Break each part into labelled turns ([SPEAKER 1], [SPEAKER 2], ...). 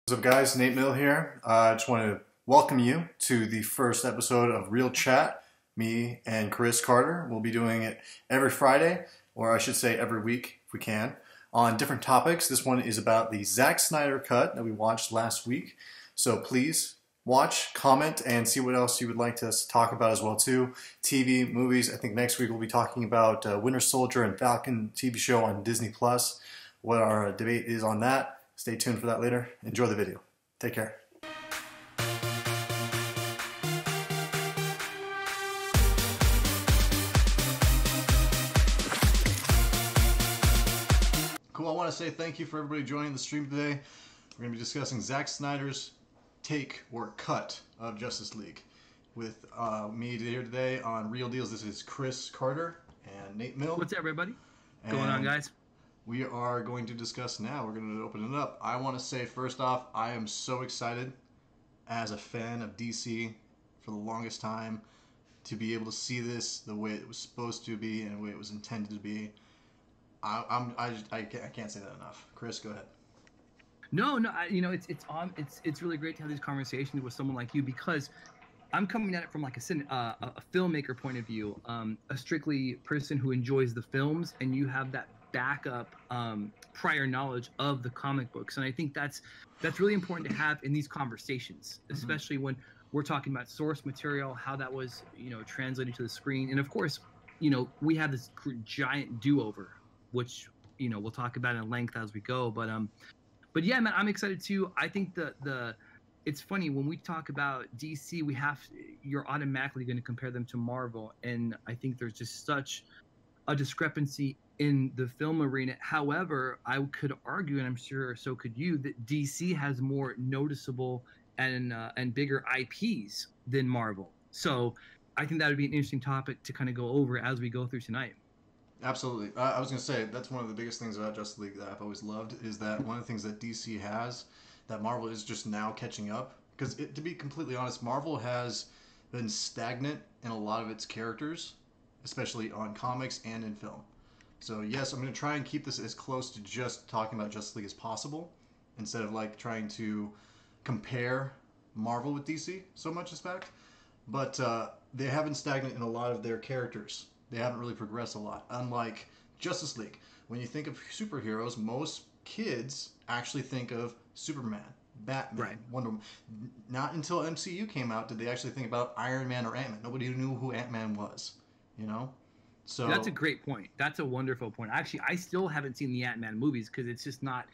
[SPEAKER 1] What's up guys, NAT3MILL here. I just want to welcome you to the first episode of Real Chat. Me and Chris Carter will be doing it every Friday, or I should say every week if we can, on different topics. This one is about the Zack Snyder cut that we watched last week. So please watch, comment, and see what else you would like us to talk about as well too. TV, movies. I think next week we'll be talking about Winter Soldier and Falcon TV show on Disney+. What our debate is on that. Stay tuned for that later. Enjoy the video. Take care. Cool, I want to say thank you for everybody joining the stream today. We're going to be discussing Zack Snyder's take or cut of Justice League. With me here today on Real Deals, this is Chris Carter and NAT3MILL.
[SPEAKER 2] What's up, everybody? What's going on, guys?
[SPEAKER 1] We are going to discuss now. We're going to open it up. I want to say first off, I am so excited as a fan of DC for the longest time to be able to see this the way it was supposed to be and the way it was intended to be. I can't say that enough. Chris, go ahead.
[SPEAKER 2] No, it's really great to have these conversations with someone like you, because I'm coming at it from like a filmmaker point of view, a strictly person who enjoys the films, and you have that backup prior knowledge of the comic books. And I think that's really important to have in these conversations, especially when we're talking about source material, how that was translated to the screen. And of course, we have this giant do-over, which we'll talk about in length as we go, but yeah, man, I'm excited too. I think it's funny when we talk about DC, you're automatically going to compare them to Marvel, and I think there's just such a discrepancy in the film arena. However, I could argue, and I'm sure so could you, that DC has more noticeable and bigger IPs than Marvel. So I think that would be an interesting topic to kind of go over as we go through tonight.
[SPEAKER 1] Absolutely. I was going to say, that's one of the biggest things about Justice League that I've always loved, is that one of the things that DC has that Marvel is just now catching up. Because to be completely honest, Marvel has been stagnant in a lot of its characters, especially on comics and in film. So yes, I'm going to try and keep this as close to just talking about Justice League as possible, instead of like trying to compare Marvel with DC so much as fact. But they have been stagnant in a lot of their characters. They haven't really progressed a lot. Unlike Justice League, when you think of superheroes, most kids actually think of Superman, Batman,
[SPEAKER 2] right,
[SPEAKER 1] Wonder Woman. Not until MCU came out did they actually think about Iron Man or Ant-Man. Nobody knew who Ant-Man was, So
[SPEAKER 2] that's a great point. That's a wonderful point. Actually, I still haven't seen the Ant-Man movies because it's just not.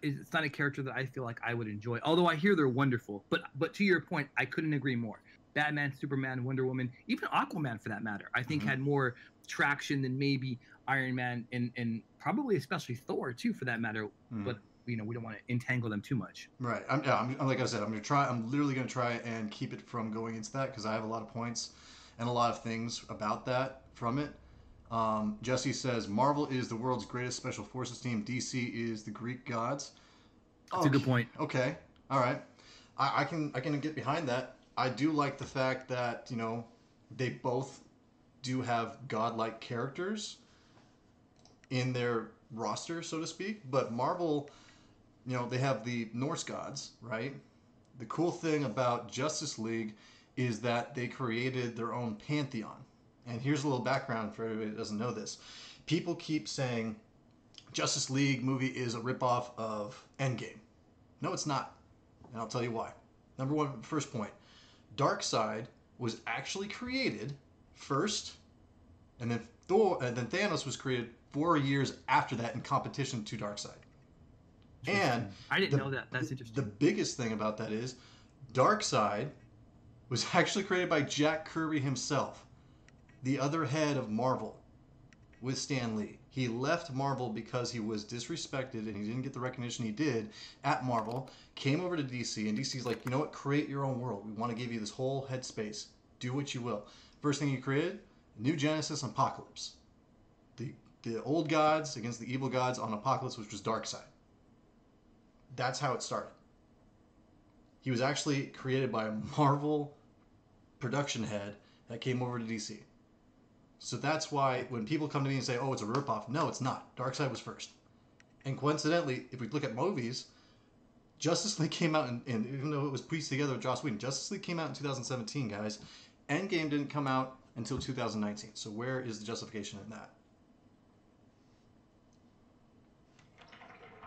[SPEAKER 2] It's not a character that I feel like I would enjoy. Although I hear they're wonderful. But to your point, I couldn't agree more. Batman, Superman, Wonder Woman, even Aquaman for that matter, I think had more traction than maybe Iron Man and probably especially Thor too for that matter. But we don't want to entangle them too much. Right.
[SPEAKER 1] I'm like I said, I'm literally gonna try and keep it from going into that, because I have a lot of points and a lot of things about that from it. Jesse says Marvel is the world's greatest special forces team. DC is the Greek gods.
[SPEAKER 2] That's a good point.
[SPEAKER 1] Okay. All right. I can get behind that. I do like the fact that, they both do have godlike characters in their roster, so to speak. But Marvel, they have the Norse gods, right? The cool thing about Justice League is that they created their own pantheon. And here's a little background for everybody that doesn't know this. People keep saying Justice League movie is a ripoff of Endgame. No, it's not. And I'll tell you why. Number one, first point. Darkseid was actually created first, and then Thanos was created 4 years after that in competition to Darkseid. And
[SPEAKER 2] I didn't know that. That's interesting.
[SPEAKER 1] The biggest thing about that is Darkseid was actually created by Jack Kirby himself, the other head of Marvel with Stan Lee. He left Marvel because he was disrespected and he didn't get the recognition he did at Marvel, came over to DC, and DC's like, you know what, create your own world. We want to give you this whole headspace. Do what you will. First thing he created, New Genesis and Apocalypse. The old gods against the evil gods on Apocalypse, which was Darkseid. That's how it started. He was actually created by a Marvel production head that came over to DC. So that's why when people come to me and say, oh, it's a ripoff, no, it's not. Darkseid was first. And coincidentally, if we look at movies, Justice League came out, and even though it was pieced together with Joss Whedon, Justice League came out in 2017, guys. Endgame didn't come out until 2019. So where is the justification in that?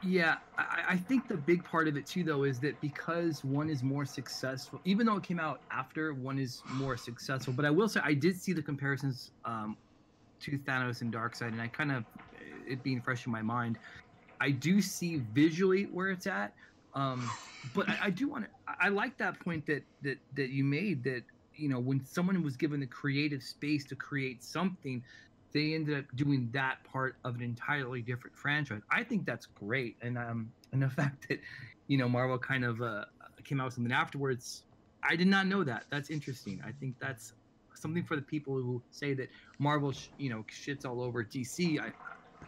[SPEAKER 2] Yeah, I think the big part of it too, though, is that because one is more successful, even though it came out after, one is more successful. But I will say I did see the comparisons to Thanos and Darkseid, and I kind of, it being fresh in my mind, I do see visually where it's at. But I do want to, I like that point that you made, that, you know, when someone was given the creative space to create something, they ended up doing that part of an entirely different franchise. I think that's great, and the fact that, you know, Marvel kind of came out with something afterwards, I did not know that. That's interesting. I think that's something for the people who say that Marvel, you know, shits all over DC.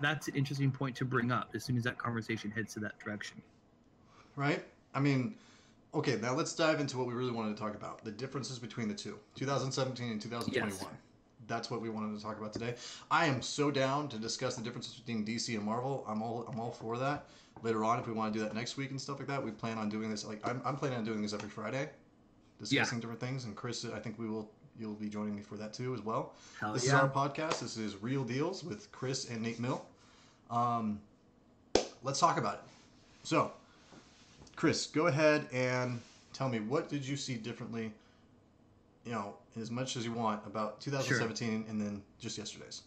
[SPEAKER 2] That's an interesting point to bring up as soon as that conversation heads to that direction.
[SPEAKER 1] Right? I mean, okay, now let's dive into what we really wanted to talk about: the differences between the two, 2017 and 2021. Yes. That's what we wanted to talk about today. I am so down to discuss the differences between DC and Marvel. I'm all for that. Later on, if we want to do that next week and stuff like that, we plan on doing this. Like I'm planning on doing this every Friday, discussing different things. And Chris, I think you'll be joining me for that too as well. This is our podcast. This is Real Deals with Chris and NAT3MILL. Let's talk about it. So, Chris, go ahead and tell me, what did you see differently, you know, as much as you want, about 2017 and then just yesterday's?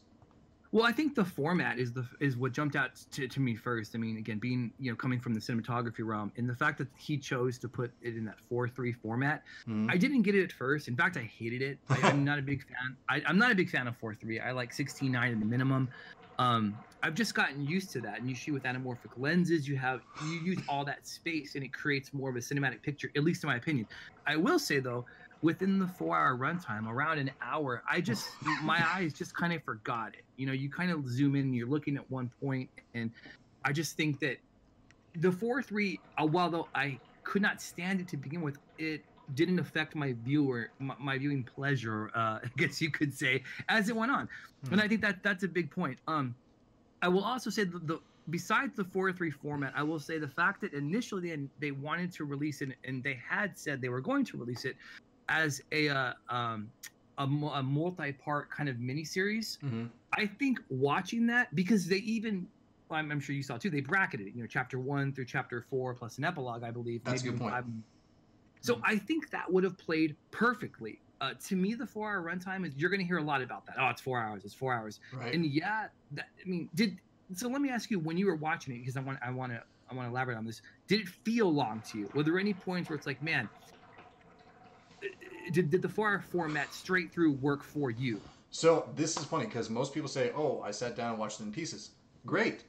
[SPEAKER 2] Well, I think the format is what jumped out to me first. I mean, again, being, you know, coming from the cinematography realm, and the fact that he chose to put it in that 4:3 format, I didn't get it at first. In fact, I hated it. I'm not a big fan. I'm not a big fan of 4:3. I like 16:9 in the minimum. I've just gotten used to that. And you shoot with anamorphic lenses. You use all that space, and it creates more of a cinematic picture, at least in my opinion. I will say, though, within the 4-hour runtime, around an hour, my eyes just kind of forgot it. You know, you kind of zoom in and you're looking at one point, and I just think that the 4:3, while though I could not stand it to begin with, it didn't affect my viewing pleasure, I guess you could say, as it went on. And I think that's a big point. I will also say besides the 4:3 format, I will say the fact that initially they wanted to release it, and they had said they were going to release it as a multi-part kind of miniseries. I think watching that, because they even, I'm sure you saw too, they bracketed it, you know, chapter 1 through chapter 4 plus an epilogue, I believe.
[SPEAKER 1] That's a good point.
[SPEAKER 2] So I think that would have played perfectly. To me, the 4-hour runtime is, you're going to hear a lot about that. Oh, it's 4 hours. It's 4 hours.
[SPEAKER 1] Right.
[SPEAKER 2] And so let me ask you, when you were watching it, because I want to elaborate on this. Did it feel long to you? Were there any points where it's like, man, did the 4-hour format straight through work for you?
[SPEAKER 1] So this is funny, because most people say, oh, I sat down and watched it in pieces. Great.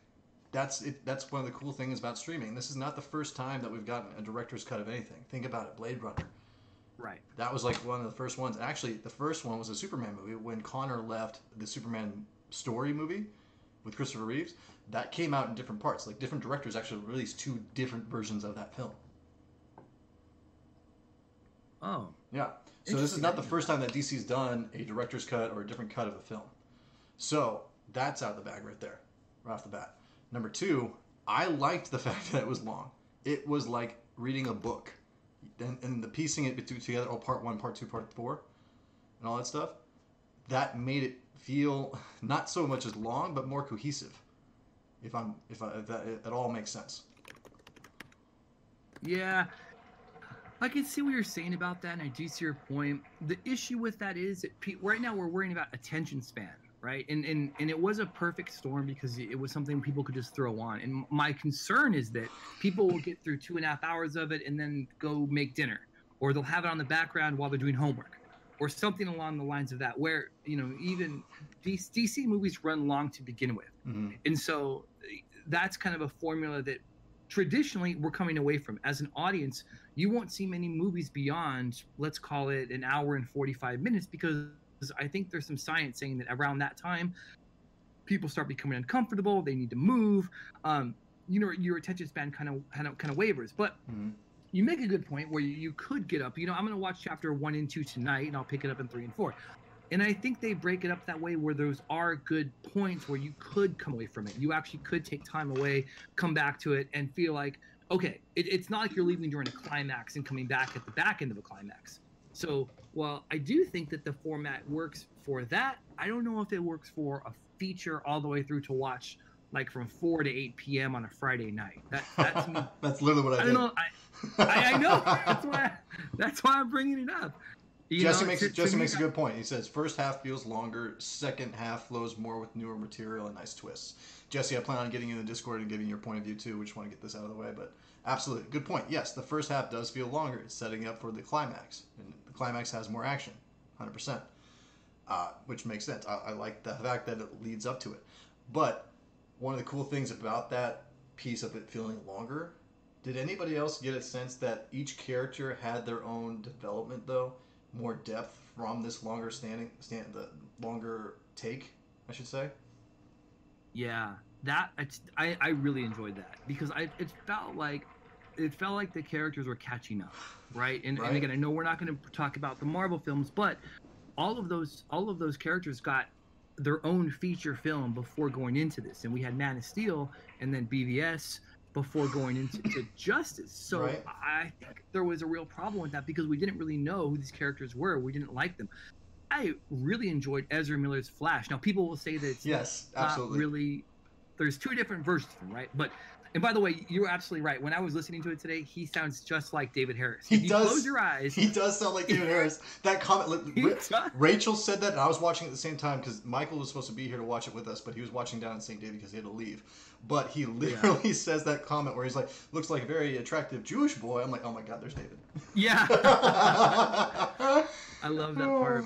[SPEAKER 1] That's it. That's one of the cool things about streaming. This is not the first time that we've gotten a director's cut of anything. Think about it. Blade Runner.
[SPEAKER 2] Right.
[SPEAKER 1] That was like one of the first ones. Actually, the first one was a Superman movie. When Connor left the Superman story movie with Christopher Reeves, that came out in different parts. Like, different directors actually released 2 different versions of that film.
[SPEAKER 2] Oh.
[SPEAKER 1] Yeah. So this is not the first time that DC's done a director's cut or a different cut of a film. So that's out the bag right there, right off the bat. Number 2, I liked the fact that it was long. It was like reading a book. And the piecing it together, part 1, part 2, part 4, and all that stuff, that made it feel not so much as long, but more cohesive. If that at all makes sense.
[SPEAKER 2] Yeah, I can see what you're saying about that, and I do see your point. The issue with that is that right now we're worrying about attention span, right? And it was a perfect storm because it was something people could just throw on. And my concern is that people will get through 2.5 hours of it and then go make dinner, or they'll have it on the background while they're doing homework, or something along the lines of that, where, you know, even DC movies run long to begin with. And so that's kind of a formula that traditionally we're coming away from. As an audience, you won't see many movies beyond, let's call it, an hour and 45 minutes, because I think there's some science saying that around that time, people start becoming uncomfortable. They need to move. You know, your attention span kind of wavers. But you make a good point where you could get up. You know, I'm going to watch chapter 1 and 2 tonight, and I'll pick it up in 3 and 4. And I think they break it up that way, where those are good points where you could come away from it. You actually could take time away, come back to it, and feel like, okay, it's not like you're leaving during a climax and coming back at the back end of a climax. So while I do think that the format works for that, I don't know if it works for a feature all the way through to watch like from 4 to 8 p.m. on a Friday night. That's me.
[SPEAKER 1] That's literally what I did.
[SPEAKER 2] Don't know. I know. That's why I'm bringing it up.
[SPEAKER 1] Jesse makes a good point. He says first half feels longer, second half flows more with newer material and nice twists. Jesse, I plan on getting in the Discord and giving your point of view too. We just want to get this out of the way, but absolutely good point. Yes, the first half does feel longer. It's setting up for the climax, and the climax has more action, 100%, which makes sense. I like the fact that it leads up to it. But one of the cool things about that piece of it feeling longer, did anybody else get a sense that each character had their own development though? More depth from this longer the longer take, I should say.
[SPEAKER 2] Yeah, I really enjoyed that because it felt like the characters were catching up, right? And again, I know we're not going to talk about the Marvel films, but all of those characters got their own feature film before going into this, and we had Man of Steel and then BVS before going into Justice. So I think there was a real problem with that because we didn't really know who these characters were. We didn't like them. I really enjoyed Ezra Miller's Flash. Now, people will say that it's not really. There's two different versions of him, right? And by the way, you were absolutely right. When I was listening to it today, he sounds just like David Harris. If you close your eyes,
[SPEAKER 1] he does sound like David Harris. That comment, Rachel said that, and I was watching at the same time because Michael was supposed to be here to watch it with us, but he was watching down in St. David because he had to leave. But he literally says that comment where he's like, "Looks like a very attractive Jewish boy." I'm like, "Oh my God, there's David."
[SPEAKER 2] Yeah. I love that part.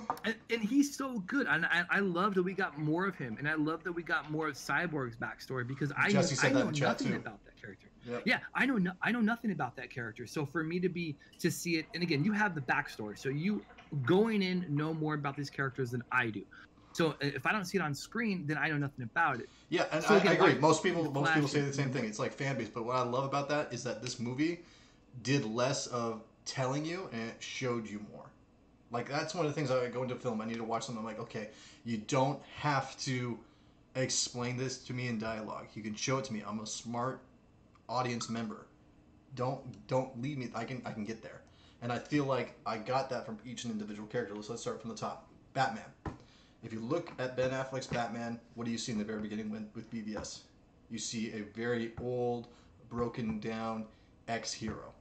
[SPEAKER 2] And he's so good. And I love that we got more of him. And I love that we got more of Cyborg's backstory because I know nothing about that character. Yep. Yeah, I know nothing about that character. So for me to see it, and again, you have the backstory. So you going in know more about these characters than I do. So if I don't see it on screen, then I know nothing about it.
[SPEAKER 1] Yeah, and so again, I agree. Most people say the same thing. It's like fan base. But what I love about that is that this movie did less of telling you and it showed you more. Like, that's one of the things I go into film. I need to watch something. I'm like, okay, you don't have to explain this to me in dialogue. You can show it to me. I'm a smart audience member. Don't leave me. I can get there. And I feel like I got that from each individual character. Let's start from the top. Batman. If you look at Ben Affleck's Batman, what do you see in the very beginning with BVS? You see a very old, broken down ex-hero.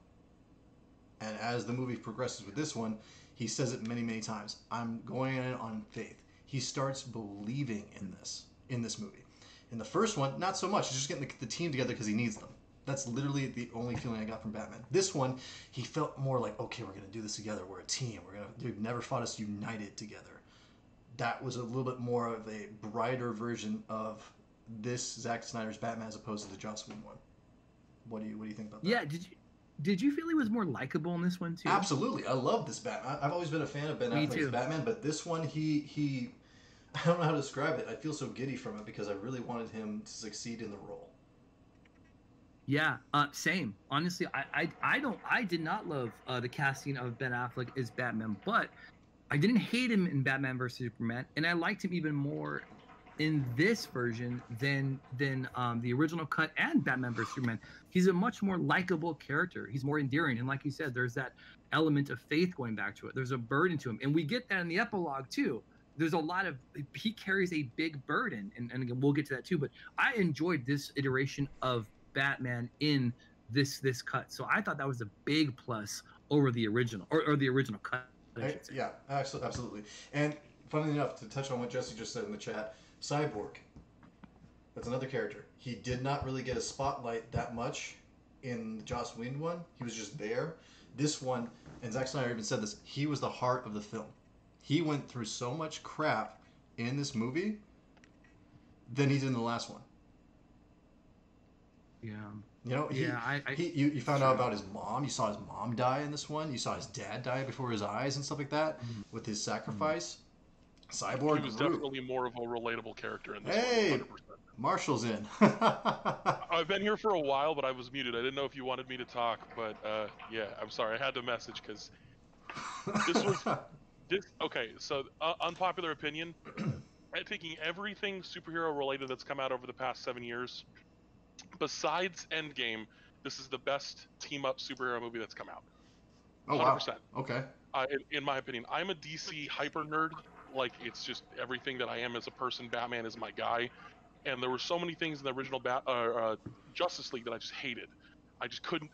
[SPEAKER 1] And as the movie progresses with this one, he says it many, many times. I'm going in on faith. He starts believing in this movie. In the first one, not so much. He's just getting the team together because he needs them. That's literally the only feeling I got from Batman. This one, he felt more like, okay, we're going to do this together. We're a team. We've never fought us united together. That was a little bit more of a brighter version of this Zack Snyder's Batman as opposed to the Joss Whedon one. What do you think about that?
[SPEAKER 2] Yeah, did you feel he was more likable in this one too?
[SPEAKER 1] Absolutely. I love this Batman. I've always been a fan of Ben Affleck's Batman, but this one he I don't know how to describe it. I feel so giddy from it because I really wanted him to succeed in the role.
[SPEAKER 2] Yeah, same. Honestly, I did not love the casting of Ben Affleck as Batman, but I didn't hate him in Batman vs Superman, and I liked him even more in this version than the original cut and Batman vs Superman. He's a much more likable character. He's more endearing, and like you said, there's that element of faith going back to it. There's a burden to him, and we get that in the epilogue too. There's a lot of he carries a big burden, and again we'll get to that too. But I enjoyed this iteration of Batman in this cut, so I thought that was a big plus over the original or the original cut.
[SPEAKER 1] Yeah, absolutely. And funnily enough, to touch on what Jesse just said in the chat, Cyborg, that's another character. He did not really get a spotlight that much in the Joss Whedon one. He was just there. This one, and Zack Snyder even said this, he was the heart of the film. He went through so much crap in this movie than he did in the last one.
[SPEAKER 2] Yeah.
[SPEAKER 1] You know, you found out about his mom. You saw his mom die in this one. You saw his dad die before his eyes and stuff like that with his sacrifice. Cyborg.
[SPEAKER 3] He was definitely more of a relatable character in this one. 100%.
[SPEAKER 1] Marshall's in.
[SPEAKER 3] I've been here for a while, but I was muted. I didn't know if you wanted me to talk, but yeah, I'm sorry. I had to message because this was okay. So unpopular opinion. Taking everything superhero related that's come out over the past 7 years. Besides Endgame, this is the best team-up superhero movie that's come out.
[SPEAKER 1] Oh
[SPEAKER 3] 100%.
[SPEAKER 1] wow. Okay.
[SPEAKER 3] In my opinion, I'm a DC hyper nerd. Like, it's just everything that I am as a person. Batman is my guy, and there were so many things in the original Justice League that I just hated. I just couldn't.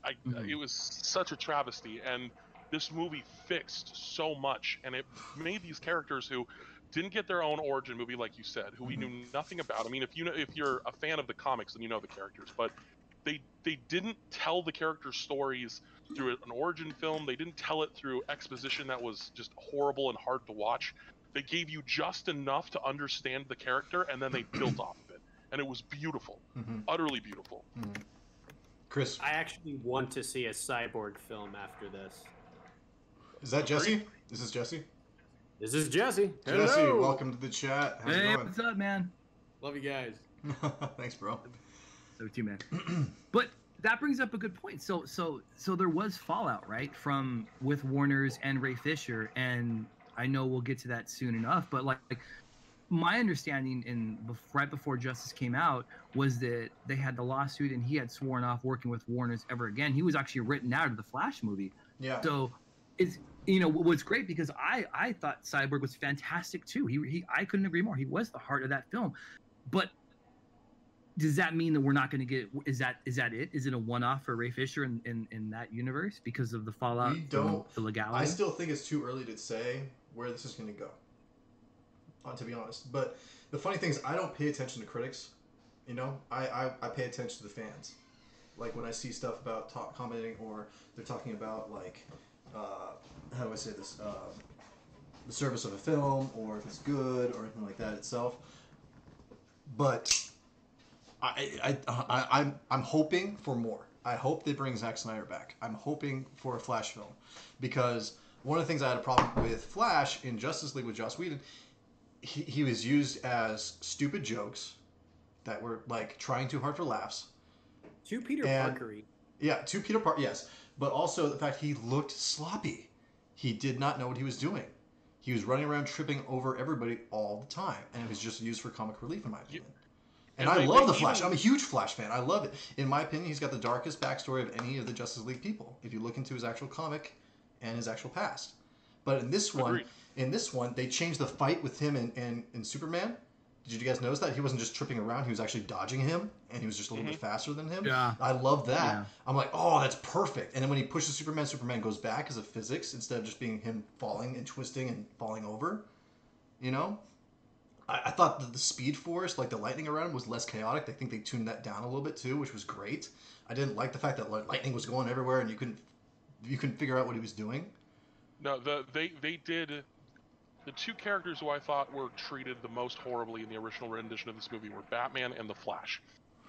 [SPEAKER 3] It was such a travesty, and this movie fixed so much, and it made these characters who didn't get their own origin movie, like you said, who we knew nothing about. I mean, if you're a fan of the comics, then you know the characters, but they didn't tell the character stories through an origin film. They didn't tell it through exposition that was just horrible and hard to watch. They gave you just enough to understand the character, and then they built off of it, and it was beautiful, utterly beautiful.
[SPEAKER 1] Chris,
[SPEAKER 4] I actually want to see a Cyborg film after this.
[SPEAKER 1] is that Jesse? This is Jesse.
[SPEAKER 4] This is Jesse.
[SPEAKER 1] Jesse,
[SPEAKER 4] Hello.
[SPEAKER 1] welcome to the chat. How's it
[SPEAKER 2] Hey,
[SPEAKER 1] going?
[SPEAKER 2] what's up, man?
[SPEAKER 4] Love you guys.
[SPEAKER 1] Thanks, bro.
[SPEAKER 2] So too, man. But that brings up a good point. So there was fallout, right, from with Warner's and Ray Fisher, and I know we'll get to that soon enough. But like my understanding right before Justice came out was that they had the lawsuit, and he had sworn off working with Warner's ever again. He was actually written out of the Flash movie.
[SPEAKER 1] Yeah.
[SPEAKER 2] So it's what's great, because I thought Cyborg was fantastic too. He I couldn't agree more. He was the heart of that film. But does that mean that we're not going to get? Is that it? Is it a one-off for Ray Fisher in that universe because of the fallout?
[SPEAKER 1] We don't.
[SPEAKER 2] The legality.
[SPEAKER 1] I still think it's too early to say where this is going to go. To be honest, but the funny thing is, I don't pay attention to critics. I pay attention to the fans. Like when I see stuff about commenting, or they're talking about like, how do I say this? The service of a film, or if it's good, or anything like that itself. But I'm hoping for more. I hope they bring Zack Snyder back. I'm hoping for a Flash film, because one of the things I had a problem with Flash in Justice League with Joss Whedon, he was used as stupid jokes that were like trying too hard for laughs.
[SPEAKER 4] Too Peter Parker-y.
[SPEAKER 1] Yeah, too Peter Parker. Yes, but also the fact he looked sloppy. He did not know what he was doing. He was running around tripping over everybody all the time, and it was just used for comic relief, in my opinion. And I love the Flash. I'm a huge Flash fan. I love it. In my opinion, he's got the darkest backstory of any of the Justice League people, if you look into his actual comic and his actual past. But in this one, they changed the fight with him and Superman. Did you guys notice that? He wasn't just tripping around. He was actually dodging him, and he was just a little bit faster than him.
[SPEAKER 2] Yeah. I
[SPEAKER 1] love that.
[SPEAKER 2] Yeah.
[SPEAKER 1] I'm like, oh, that's perfect. And then when he pushes Superman, Superman goes back because of physics instead of just being him falling and twisting and falling over. I thought that the Speed Force, like the lightning around him, was less chaotic. I think they tuned that down a little bit too, which was great. I didn't like the fact that lightning was going everywhere and you couldn't figure out what he was doing.
[SPEAKER 3] No, they did. The two characters who I thought were treated the most horribly in the original rendition of this movie were Batman and the Flash.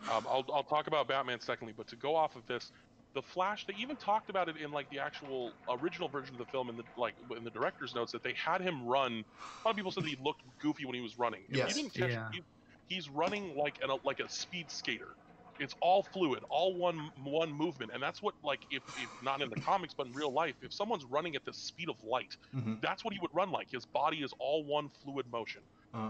[SPEAKER 3] I'll talk about Batman secondly, but to go off of this, the Flash, they even talked about it in like the actual original version of the film in the director's notes, that they had him run. A lot of people said that he looked goofy when he was running. If
[SPEAKER 1] Yes.
[SPEAKER 3] you didn't catch it, he's running like a speed skater. It's all fluid, all one movement, and that's what, like, if not in the comics but in real life, if someone's running at the speed of light, that's what he would run like. His body is all one fluid motion.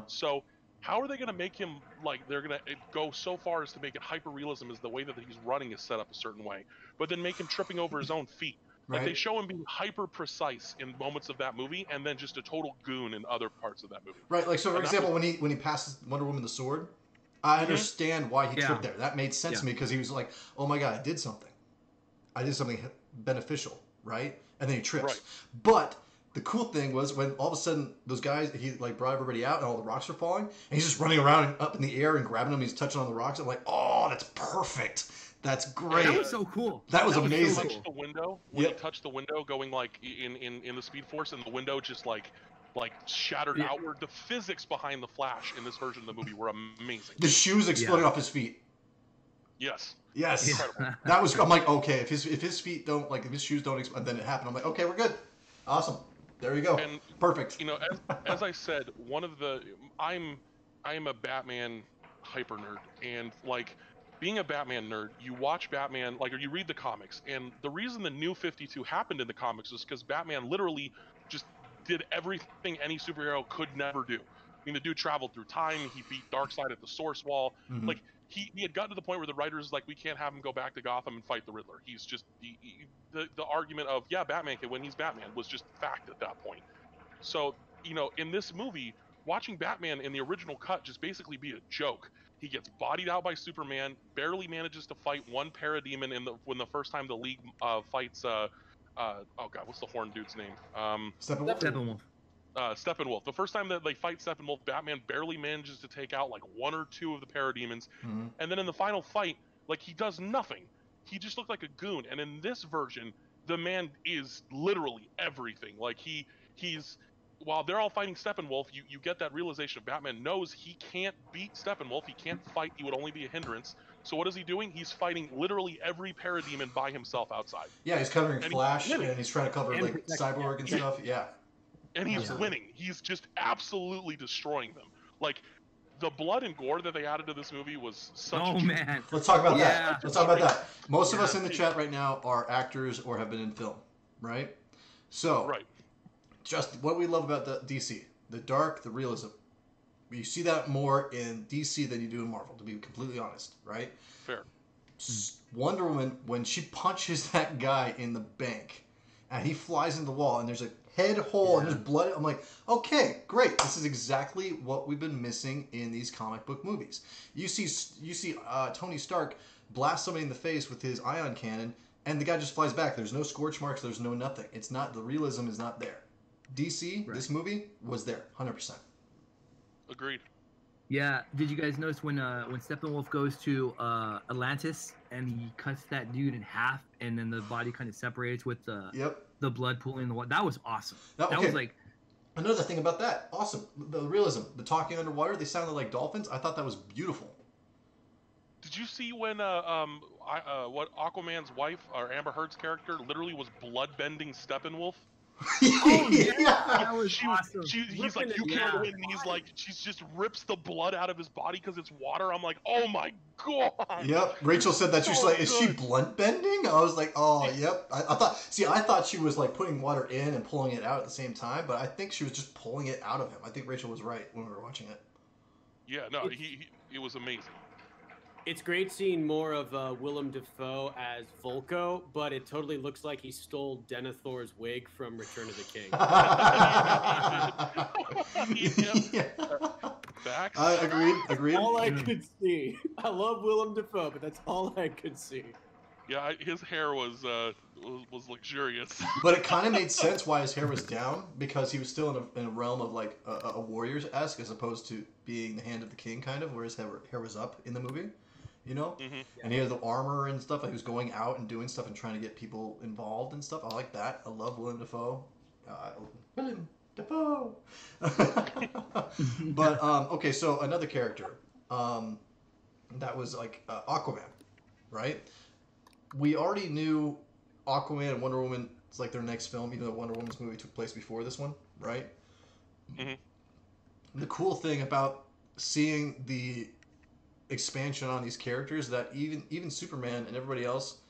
[SPEAKER 3] So how are they going to make him, like, they're going to go so far as to make it hyper-realism as the way that he's running is set up a certain way, but then make him tripping over his own feet? Like, they show him being hyper-precise in moments of that movie, and then just a total goon in other parts of that movie.
[SPEAKER 1] Right, like, so for example, when he passes Wonder Woman the sword, I understand why he tripped there. That made sense to me, because he was like, oh my god, I did something beneficial, right? And then he trips.
[SPEAKER 3] Right.
[SPEAKER 1] But the cool thing was when all of a sudden those guys, he like brought everybody out and all the rocks are falling, and he's just running around and up in the air and grabbing them. He's touching on the rocks. I'm like, oh, that's perfect. That's great.
[SPEAKER 2] That was so cool.
[SPEAKER 1] That was amazing.
[SPEAKER 3] When he touched the window, he touched the window, going like in the Speed Force, and the window just like shattered outward. The physics behind the Flash in this version of the movie were amazing.
[SPEAKER 1] The shoes exploding off his feet.
[SPEAKER 3] Yes.
[SPEAKER 1] Incredible. That was. I'm like, okay, if his feet don't, like, if his shoes don't explode, then it happened. I'm like, okay, we're good. Awesome. There you go.
[SPEAKER 3] And,
[SPEAKER 1] perfect.
[SPEAKER 3] As I said, I'm a Batman hyper nerd, and like, being a Batman nerd, you watch Batman, like, or you read the comics, and the reason the New 52 happened in the comics was because Batman literally just did everything any superhero could never do. I mean, the dude traveled through time. He beat Darkseid at the Source Wall. Like, he had gotten to the point where the writers like, we can't have him go back to Gotham and fight the Riddler. He's just the argument of Batman can win. He's Batman was just fact at that point. So in this movie, watching Batman in the original cut just basically be a joke. He gets bodied out by Superman, barely manages to fight one parademon when the first time the League fights oh god, what's the horn dude's name?
[SPEAKER 2] Steppenwolf.
[SPEAKER 3] Steppenwolf. The first time that they fight Steppenwolf, Batman barely manages to take out like one or two of the parademons, and then in the final fight, like he does nothing. He just looked like a goon. And in this version, the man is literally everything. Like he's while they're all fighting Steppenwolf, you get that realization of Batman knows he can't beat Steppenwolf. He can't fight. He would only be a hindrance. So what is he doing? He's fighting literally every parademon by himself outside.
[SPEAKER 1] Yeah, he's covering Flash, and he's trying to cover like Cyborg and stuff. Yeah.
[SPEAKER 3] And he's winning. He's just absolutely destroying them. Like, the blood and gore that they added to this movie was such
[SPEAKER 2] man.
[SPEAKER 1] Let's talk about that. Let's talk about that. Most of us in the chat right now are actors or have been in film, right? So, just what we love about the DC. The dark, the realism. You see that more in DC than you do in Marvel, to be completely honest, right?
[SPEAKER 3] Fair.
[SPEAKER 1] Wonder Woman, when she punches that guy in the bank, and he flies into the wall, and there's a head hole and there's blood. I'm like, okay, great. This is exactly what we've been missing in these comic book movies. You see Tony Stark blast somebody in the face with his ion cannon, and the guy just flies back. There's no scorch marks. There's no nothing. It's not, the realism is not there. DC, this movie was there, 100%.
[SPEAKER 3] Agreed.
[SPEAKER 2] Yeah. Did you guys notice when Steppenwolf goes to Atlantis and he cuts that dude in half, and then the body kind of separates with the blood pooling the water? That was awesome. That was like
[SPEAKER 1] another thing about that. Awesome. The realism, the talking underwater, they sounded like dolphins. I thought that was beautiful.
[SPEAKER 3] Did you see when what Aquaman's wife or Amber Heard's character literally was bloodbending Steppenwolf?
[SPEAKER 2] Oh yeah, that was awesome.
[SPEAKER 3] He's like, you can't win. And he's like, she just rips the blood out of his body because it's water. I'm like, oh my god.
[SPEAKER 1] Yep. Rachel said that. She's like, is she blunt bending? I was like, oh, yep. I thought she was like putting water in and pulling it out at the same time, but I think she was just pulling it out of him. I think Rachel was right when we were watching it.
[SPEAKER 3] Yeah, no, it was amazing.
[SPEAKER 4] It's great seeing more of Willem Dafoe as Volko, but it totally looks like he stole Denethor's wig from Return of the King.
[SPEAKER 3] Facts.
[SPEAKER 1] Agreed.
[SPEAKER 4] All I could see. I love Willem Dafoe, but that's all I could see.
[SPEAKER 3] Yeah, his hair was luxurious.
[SPEAKER 1] But it kind of made sense why his hair was down, because he was still in a realm of like a warrior's-esque, as opposed to being the hand of the king, kind of, where his hair was up in the movie. You know? And he had the armor and stuff. Like he was going out and doing stuff and trying to get people involved and stuff. I like that. I love Willem Dafoe. Willem Dafoe! But, okay, so another character. That was like Aquaman, right? We already knew Aquaman and Wonder Woman, it's like their next film, even though Wonder Woman's movie took place before this one, right? The cool thing about seeing the expansion on these characters, that even Superman and everybody else,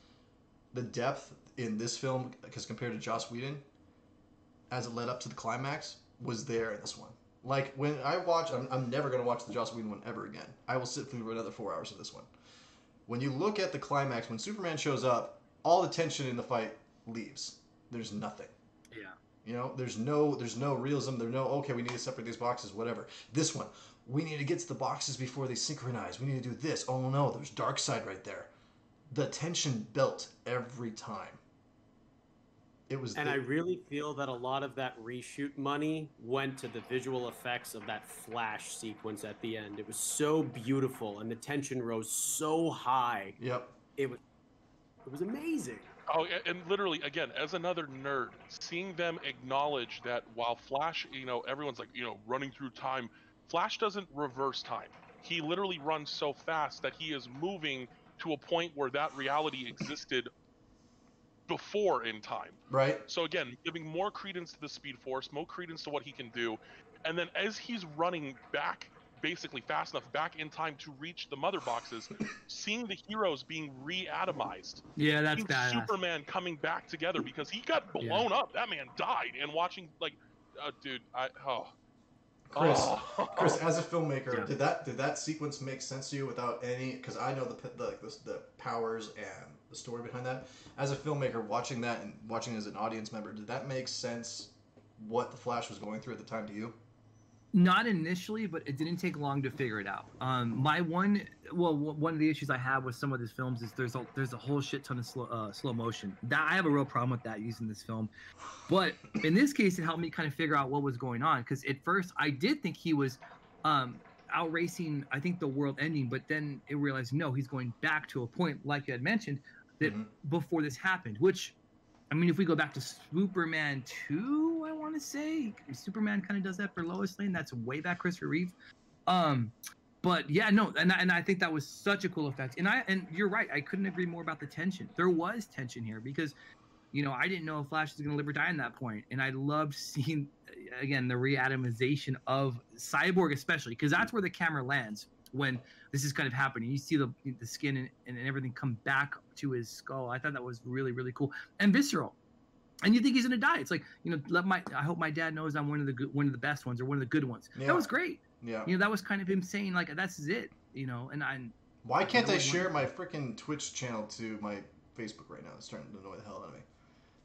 [SPEAKER 1] the depth in this film, because compared to Joss Whedon, as it led up to the climax, was there in this one. Like when I watch, I'm never going to watch the Joss Whedon one ever again. I will sit through another 4 hours of this one. When you look at the climax, when Superman shows up, all the tension in the fight leaves. There's nothing.
[SPEAKER 2] Yeah.
[SPEAKER 1] You know, there's no realism. There's no, okay, we need to separate these boxes, whatever. This one, we need to get to the boxes before they synchronize. We need to do this. Oh no, there's Darkseid right there. The tension built every time.
[SPEAKER 4] I really feel that a lot of that reshoot money went to the visual effects of that Flash sequence at the end. It was so beautiful, and the tension rose so high.
[SPEAKER 1] Yep.
[SPEAKER 4] It was amazing.
[SPEAKER 3] Oh, and literally, again, as another nerd, seeing them acknowledge that while Flash, everyone's like, running through time, Flash doesn't reverse time. He literally runs so fast that he is moving to a point where that reality existed before in time.
[SPEAKER 1] Right.
[SPEAKER 3] So again, giving more credence to the Speed Force, more credence to what he can do. And then as he's running back, basically fast enough back in time to reach the mother boxes, seeing the heroes being re-atomized.
[SPEAKER 2] Yeah, that's badass.
[SPEAKER 3] Superman coming back together because he got blown up. That man died. And watching, like, dude,
[SPEAKER 1] Chris,
[SPEAKER 3] Oh.
[SPEAKER 1] Chris, as a filmmaker,
[SPEAKER 2] Yeah.
[SPEAKER 1] did that sequence make sense to you without any? Because I know the powers and the story behind that. As a filmmaker, watching that and watching as an audience member, did that make sense? What the Flash was going through at the time to you?
[SPEAKER 2] Not initially, but it didn't take long to figure it out. One of the issues I have with some of these films is there's a whole shit ton of slow motion. That I have a real problem with that using this film. But in this case, it helped me kind of figure out what was going on. Because at first, I did think he was out racing, I think, the world ending. But then it realized, no, he's going back to a point, like you had mentioned, that before this happened. Which, I mean, if we go back to Superman 2, I want to say Superman kind of does that for Lois Lane. That's way back, Christopher Reeve. But yeah, no, and I think that was such a cool effect. And you're right, I couldn't agree more about the tension. There was tension here because, I didn't know if Flash was going to live or die in that point, and I loved seeing again the reatomization of Cyborg, especially because that's where the camera lands when this is kind of happening. You see the skin and everything come back to his skull. I thought that was really, really cool and visceral. And you think he's gonna die. It's like, I hope my dad knows I'm one of the best ones or one of the good ones. Yeah. That was great. Yeah. That was kind of him saying like, that's it. And
[SPEAKER 1] why can't I share my freaking Twitch channel to my Facebook right now? It's starting to annoy the hell out of me.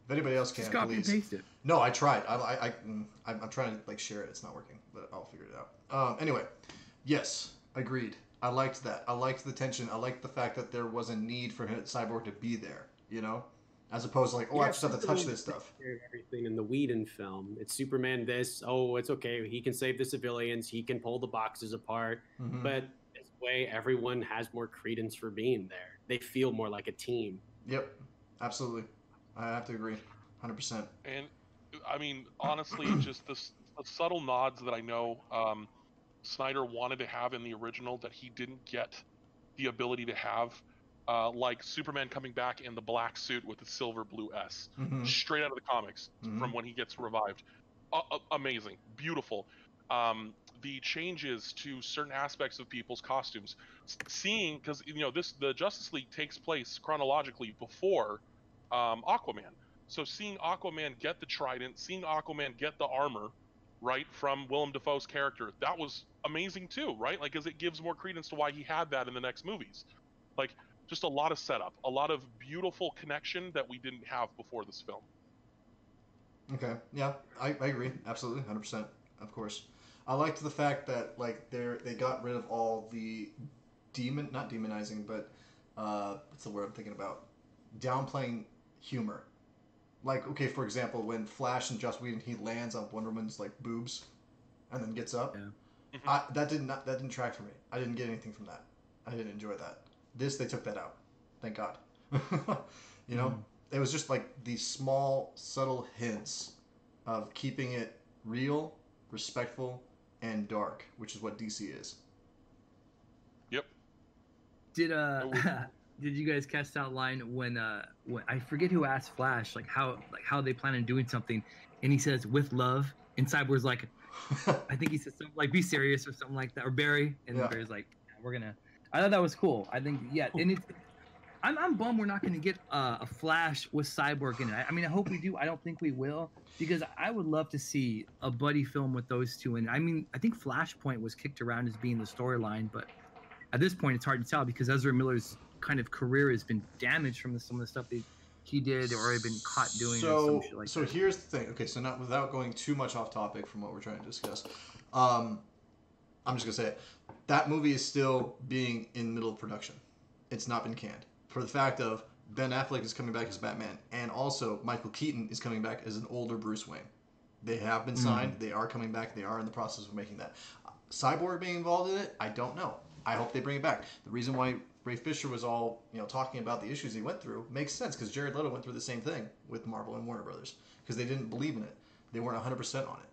[SPEAKER 1] If anybody else can,
[SPEAKER 2] just copy
[SPEAKER 1] please.
[SPEAKER 2] and paste it.
[SPEAKER 1] No, I tried. I'm trying to share it. It's not working, but I'll figure it out. Anyway, yes. Agreed. I liked that. I liked the tension. I liked the fact that there was a need for Cyborg to be there, as opposed to I just have to touch this stuff.
[SPEAKER 4] Everything in the Whedon film. It's Superman this. Oh, it's okay. He can save the civilians. He can pull the boxes apart. Mm-hmm. But this way, everyone has more credence for being there. They feel more like a team.
[SPEAKER 1] Yep. Absolutely. I have to agree. 100%.
[SPEAKER 3] And, I mean, honestly, just the subtle nods that I know Snyder wanted to have in the original that he didn't get the ability to have, like Superman coming back in the black suit with the silver blue S, straight out of the comics from when he gets revived. Amazing, beautiful. The changes to certain aspects of people's costumes, seeing because the Justice League takes place chronologically before Aquaman, so seeing Aquaman get the trident, seeing Aquaman get the armor, right, from Willem Dafoe's character, that was amazing too, right? Like, because it gives more credence to why he had that in the next movies. Like, just a lot of setup, a lot of beautiful connection that we didn't have before this film.
[SPEAKER 1] Okay, yeah, I agree, absolutely, 100%, of course. I liked the fact that they got rid of all the not demonizing, but what's the word I'm thinking about? Downplaying humor. Okay, for example, when Flash and Joss Whedon, he lands on Wonder Woman's boobs, and then gets up. Yeah. That didn't track for me. I didn't get anything from that. I didn't enjoy that. They took that out. Thank God. It was just these small, subtle hints of keeping it real, respectful, and dark, which is what DC is.
[SPEAKER 3] Yep.
[SPEAKER 2] Did you guys catch that line when I forget who asked Flash how they plan on doing something, and he says with love, and Cyborg's like, I think he said something like be serious or something like that, or Barry, and then Barry's like, we're gonna. I thought that was cool. I think and I'm bummed we're not gonna get a Flash with Cyborg in it. I mean, I hope we do. I don't think we will, because I would love to see a buddy film with those two in it. I mean, I think Flashpoint was kicked around as being the storyline, but at this point it's hard to tell because Ezra Miller's kind of career has been damaged from some of the stuff that he did or had been caught doing.
[SPEAKER 1] So here's the thing. Okay, so not without going too much off topic from what we're trying to discuss, I'm just gonna say it. That movie is still being in middle of production. It's not been canned for the fact of Ben Affleck is coming back as Batman, and also Michael Keaton is coming back as an older Bruce Wayne. They have been signed. They are coming back. They are in the process of making that. Cyborg being involved in it, I don't know. I hope they bring it back. The reason why Ray Fisher was all talking about the issues he went through makes sense, because Jared Leto went through the same thing with Marvel and Warner Brothers because they didn't believe in it. They weren't 100% on it.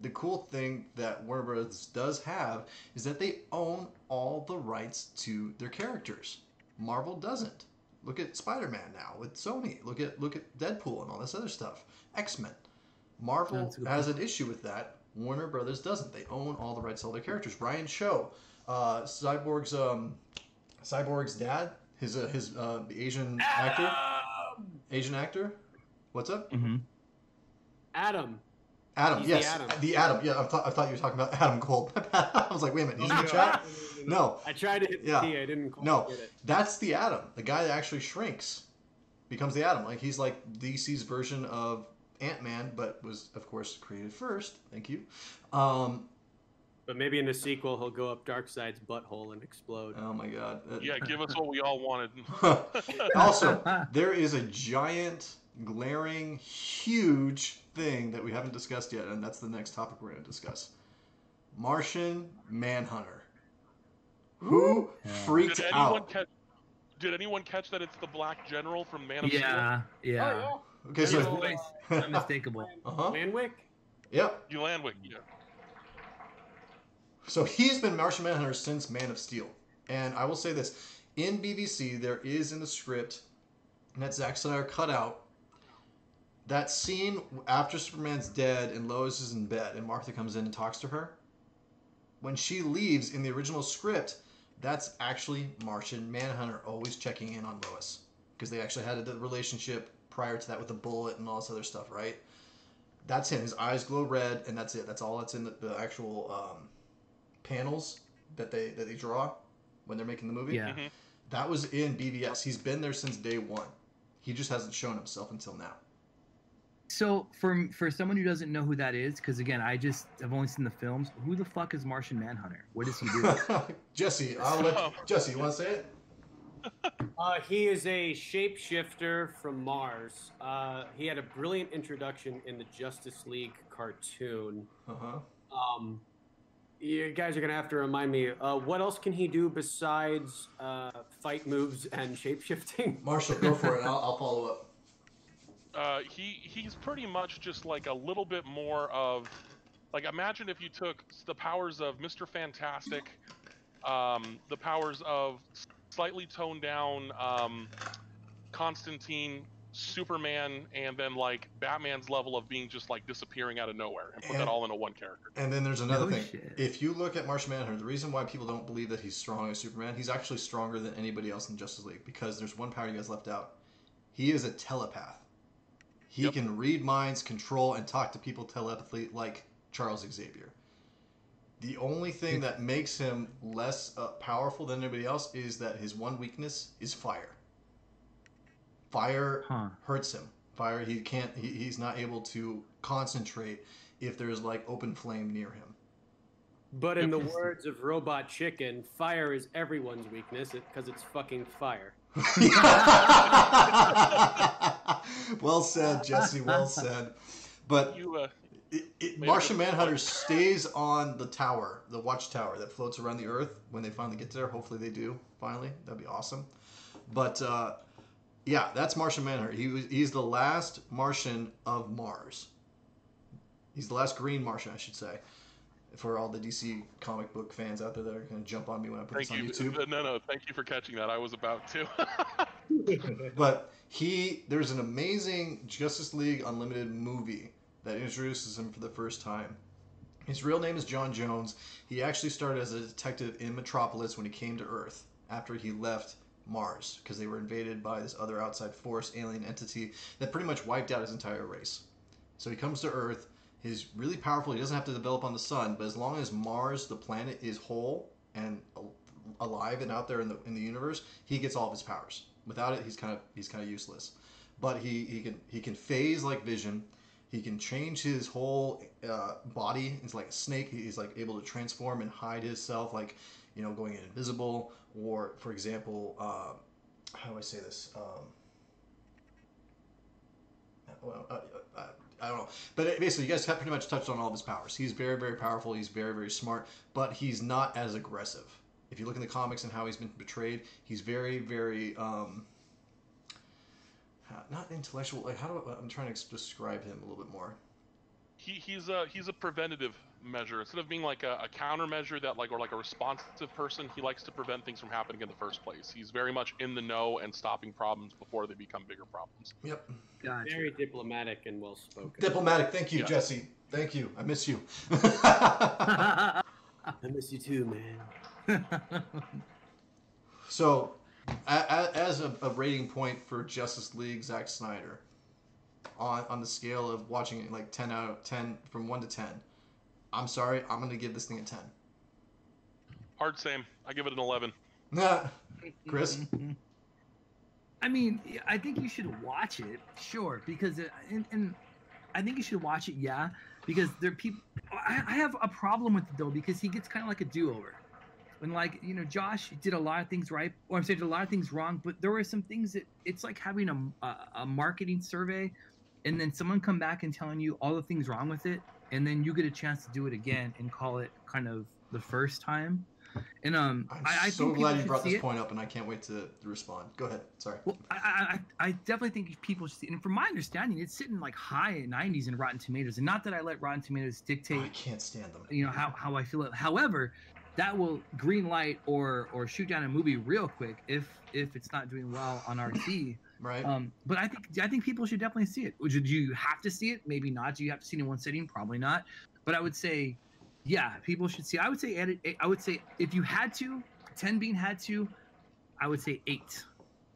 [SPEAKER 1] The cool thing that Warner Brothers does have is that they own all the rights to their characters. Marvel doesn't. Look at Spider-Man now with Sony. Look at Deadpool and all this other stuff. X-Men. Marvel has an issue with that. Warner Brothers doesn't. They own all the rights to all their characters. Ryan Cho, Cyborg's dad, the Asian actor. Asian actor. What's up?
[SPEAKER 4] Adam.
[SPEAKER 1] Adam,
[SPEAKER 4] He's
[SPEAKER 1] yes,
[SPEAKER 4] the Atom.
[SPEAKER 1] the Atom. Yeah, I thought you were talking about Adam Cole. I was like, wait a minute, he's in the chat. No,
[SPEAKER 4] I tried to hit the T, I didn't quite get it.
[SPEAKER 1] That's the Atom. The guy that actually shrinks becomes the Atom. Like he's like DC's version of Ant-Man, but was of course created first. Thank you.
[SPEAKER 4] But maybe in the sequel he'll go up Darkseid's butthole and explode.
[SPEAKER 1] Oh my god.
[SPEAKER 3] Yeah, give us what we all wanted.
[SPEAKER 1] Also, there is a giant, glaring, huge thing that we haven't discussed yet, and that's the next topic we're going to discuss. Martian Manhunter. Who freaked out?
[SPEAKER 3] Did anyone catch that it's the Black General from Man of
[SPEAKER 2] Yeah,
[SPEAKER 3] Steel?
[SPEAKER 2] yeah.
[SPEAKER 4] Oh,
[SPEAKER 1] Okay, so
[SPEAKER 2] Always unmistakable.
[SPEAKER 4] Landwick?
[SPEAKER 1] Yep.
[SPEAKER 3] You Landwick, yeah.
[SPEAKER 1] So he's been Martian Manhunter since Man of Steel. And I will say this. In BBC, there is in the script that Zack Snyder cut out that scene after Superman's dead and Lois is in bed and Martha comes in and talks to her. When she leaves in the original script, that's actually Martian Manhunter always checking in on Lois. Because they actually had a relationship prior to that with the bullet and all this other stuff, right? That's him. His eyes glow red, and that's it. That's all that's in the actual panels that they draw when they're making the movie.
[SPEAKER 2] Yeah.
[SPEAKER 3] Mm-hmm.
[SPEAKER 1] That was in BVS. He's been there since day one. He just hasn't shown himself until now.
[SPEAKER 2] So for someone who doesn't know who that is, because again, I've only seen the films. Who the fuck is Martian Manhunter? What does he do?
[SPEAKER 1] Jesse, Jesse, you want to say it?
[SPEAKER 4] He is a shapeshifter from Mars. He had a brilliant introduction in the Justice League cartoon. You guys are gonna have to remind me. What else can he do besides fight moves and shapeshifting?
[SPEAKER 1] Marshall, go for it. I'll follow up.
[SPEAKER 3] He's pretty much just like a little bit more of, like, imagine if you took the powers of Mr. Fantastic, the powers of slightly toned down Constantine, Superman, and then like Batman's level of being just like disappearing out of nowhere, and put that all into one character.
[SPEAKER 1] And then there's another thing.
[SPEAKER 2] Shit.
[SPEAKER 1] If you look at Martian Manhunter, the reason why people don't believe that he's strong as Superman, he's actually stronger than anybody else in Justice League, because there's one power you guys left out. He is a telepath. He can read minds, control, and talk to people telepathically like Charles Xavier. The only thing that makes him less powerful than anybody else is that his one weakness is fire. Fire hurts him. Fire, he's not able to concentrate if there's like open flame near him.
[SPEAKER 4] But in the words of Robot Chicken, fire is everyone's weakness because it's fucking fire.
[SPEAKER 1] Well said, Jesse. Well said. But Martian Manhunter stays on the tower, the watchtower that floats around the Earth when they finally get there. Hopefully they do. Finally, that'd be awesome. But yeah, that's Martian Manhunter. He's the last Martian of Mars. He's the last green Martian, I should say. For all the DC comic book fans out there that are going to jump on me when I put this on YouTube.
[SPEAKER 3] No, thank you for catching that. I was about to.
[SPEAKER 1] But there's an amazing Justice League Unlimited movie that introduces him for the first time. His real name is John Jones. He actually started as a detective in Metropolis when he came to Earth after he left Mars, because they were invaded by this other outside force, alien entity, that pretty much wiped out his entire race. So he comes to Earth. He's really powerful. He doesn't have to develop on the sun, but as long as Mars, the planet, is whole and alive and out there in the universe, he gets all of his powers. Without it, he's kind of useless. But he can phase like Vision. He can change his whole body. He's like a snake. He's like able to transform and hide himself, like, you know, going invisible. Or, for example, how do I say this? I don't know. But basically, you guys have pretty much touched on all of his powers. He's very, very powerful. He's very, very smart. But he's not as aggressive. If you look in the comics and how he's been portrayed, he's very, very... not intellectual. Like, I'm trying to describe him a little bit more.
[SPEAKER 3] He's a preventative measure instead of being like a countermeasure that like, or like a responsive person. He likes to prevent things from happening in the first place. He's very much in the know and stopping problems before they become bigger problems.
[SPEAKER 1] Yep.
[SPEAKER 2] Gotcha.
[SPEAKER 4] Very diplomatic and well spoken.
[SPEAKER 1] Diplomatic. Thank you, Jesse. Thank you. I miss you.
[SPEAKER 4] I miss you too, man.
[SPEAKER 1] So, as a rating point for Justice League, Zack Snyder, on the scale of watching it like 10 out of 10 from 1 to 10. I'm sorry, I'm gonna give this thing a 10.
[SPEAKER 3] Hard same. I give it an 11.
[SPEAKER 1] Chris?
[SPEAKER 2] I mean, I think you should watch it, sure, because and I think you should watch it, yeah, because there are people. I have a problem with it though, because he gets kind of like a do-over. When, like, you know, Josh did a lot of things right, or I'm saying did a lot of things wrong, but there were some things that it's like having a marketing survey, and then someone come back and telling you all the things wrong with it, and then you get a chance to do it again and call it kind of the first time. And
[SPEAKER 1] I'm
[SPEAKER 2] I
[SPEAKER 1] so
[SPEAKER 2] think
[SPEAKER 1] glad you brought this point up, and I can't wait to respond. Go ahead. Sorry.
[SPEAKER 2] Well, I definitely think people should see it. And from my understanding, it's sitting like high 90s in Rotten Tomatoes. And not that I let Rotten Tomatoes dictate.
[SPEAKER 1] I can't stand them.
[SPEAKER 2] You know how I feel. However, that will green light or shoot down a movie real quick if it's not doing well on RT.
[SPEAKER 1] Right.
[SPEAKER 2] But I think people should definitely see it. Do you have to see it? Maybe not. Do you have to see it in one sitting? Probably not. But I would say, yeah, people should see. I would say if you had to, 10 being had to, I would say 8.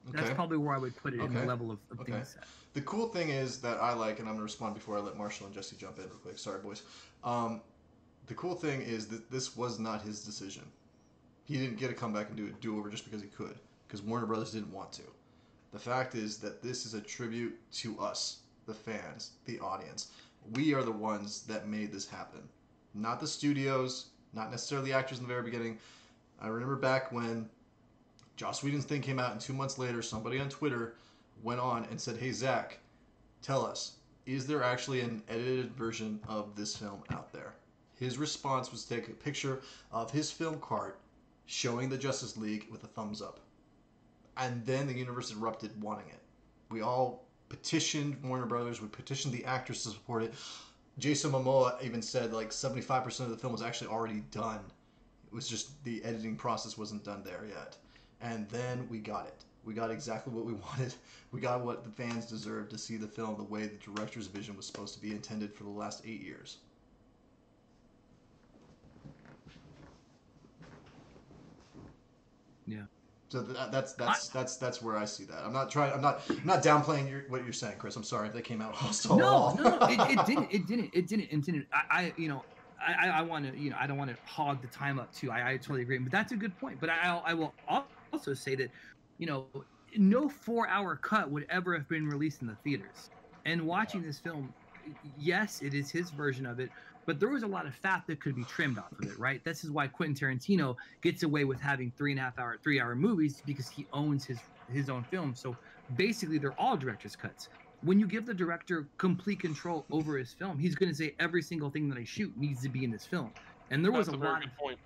[SPEAKER 1] Okay.
[SPEAKER 2] That's probably where I would put it in the level of things. Set.
[SPEAKER 1] The cool thing is that I like, and I'm gonna respond before I let Marshall and Jesse jump in real quick. Sorry, boys. The cool thing is that this was not his decision. He didn't get to come back and do a do-over just because he could, because Warner Brothers didn't want to. The fact is that this is a tribute to us, the fans, the audience. We are the ones that made this happen. Not the studios, not necessarily the actors in the very beginning. I remember back when Joss Whedon's thing came out, and 2 months later, somebody on Twitter went on and said, "Hey, Zach, tell us, is there actually an edited version of this film out there?" His response was to take a picture of his film cart showing the Justice League with a thumbs up. And then the universe erupted wanting it. We all petitioned Warner Brothers. We petitioned the actors to support it. Jason Momoa even said like 75% of the film was actually already done. It was just the editing process wasn't done there yet. And then we got it. We got exactly what we wanted. We got what the fans deserved, to see the film the way the director's vision was supposed to be intended for the last 8 years.
[SPEAKER 2] Yeah.
[SPEAKER 1] So that's where I see that. I'm not downplaying what you're saying, Chris. I'm sorry if that came out hostile.
[SPEAKER 2] No, it didn't. I want to, I don't want to hog the time up too. I totally agree, but that's a good point. But I will also say that, no 4-hour cut would ever have been released in the theaters. And watching this film, yes, it is his version of it, but there was a lot of fat that could be trimmed off of it, right? This is why Quentin Tarantino gets away with having 3.5-hour movies, because he owns his own film. So basically, they're all director's cuts. When you give the director complete control over his film, he's going to say every single thing that I shoot needs to be in this film. And there was a lot of point.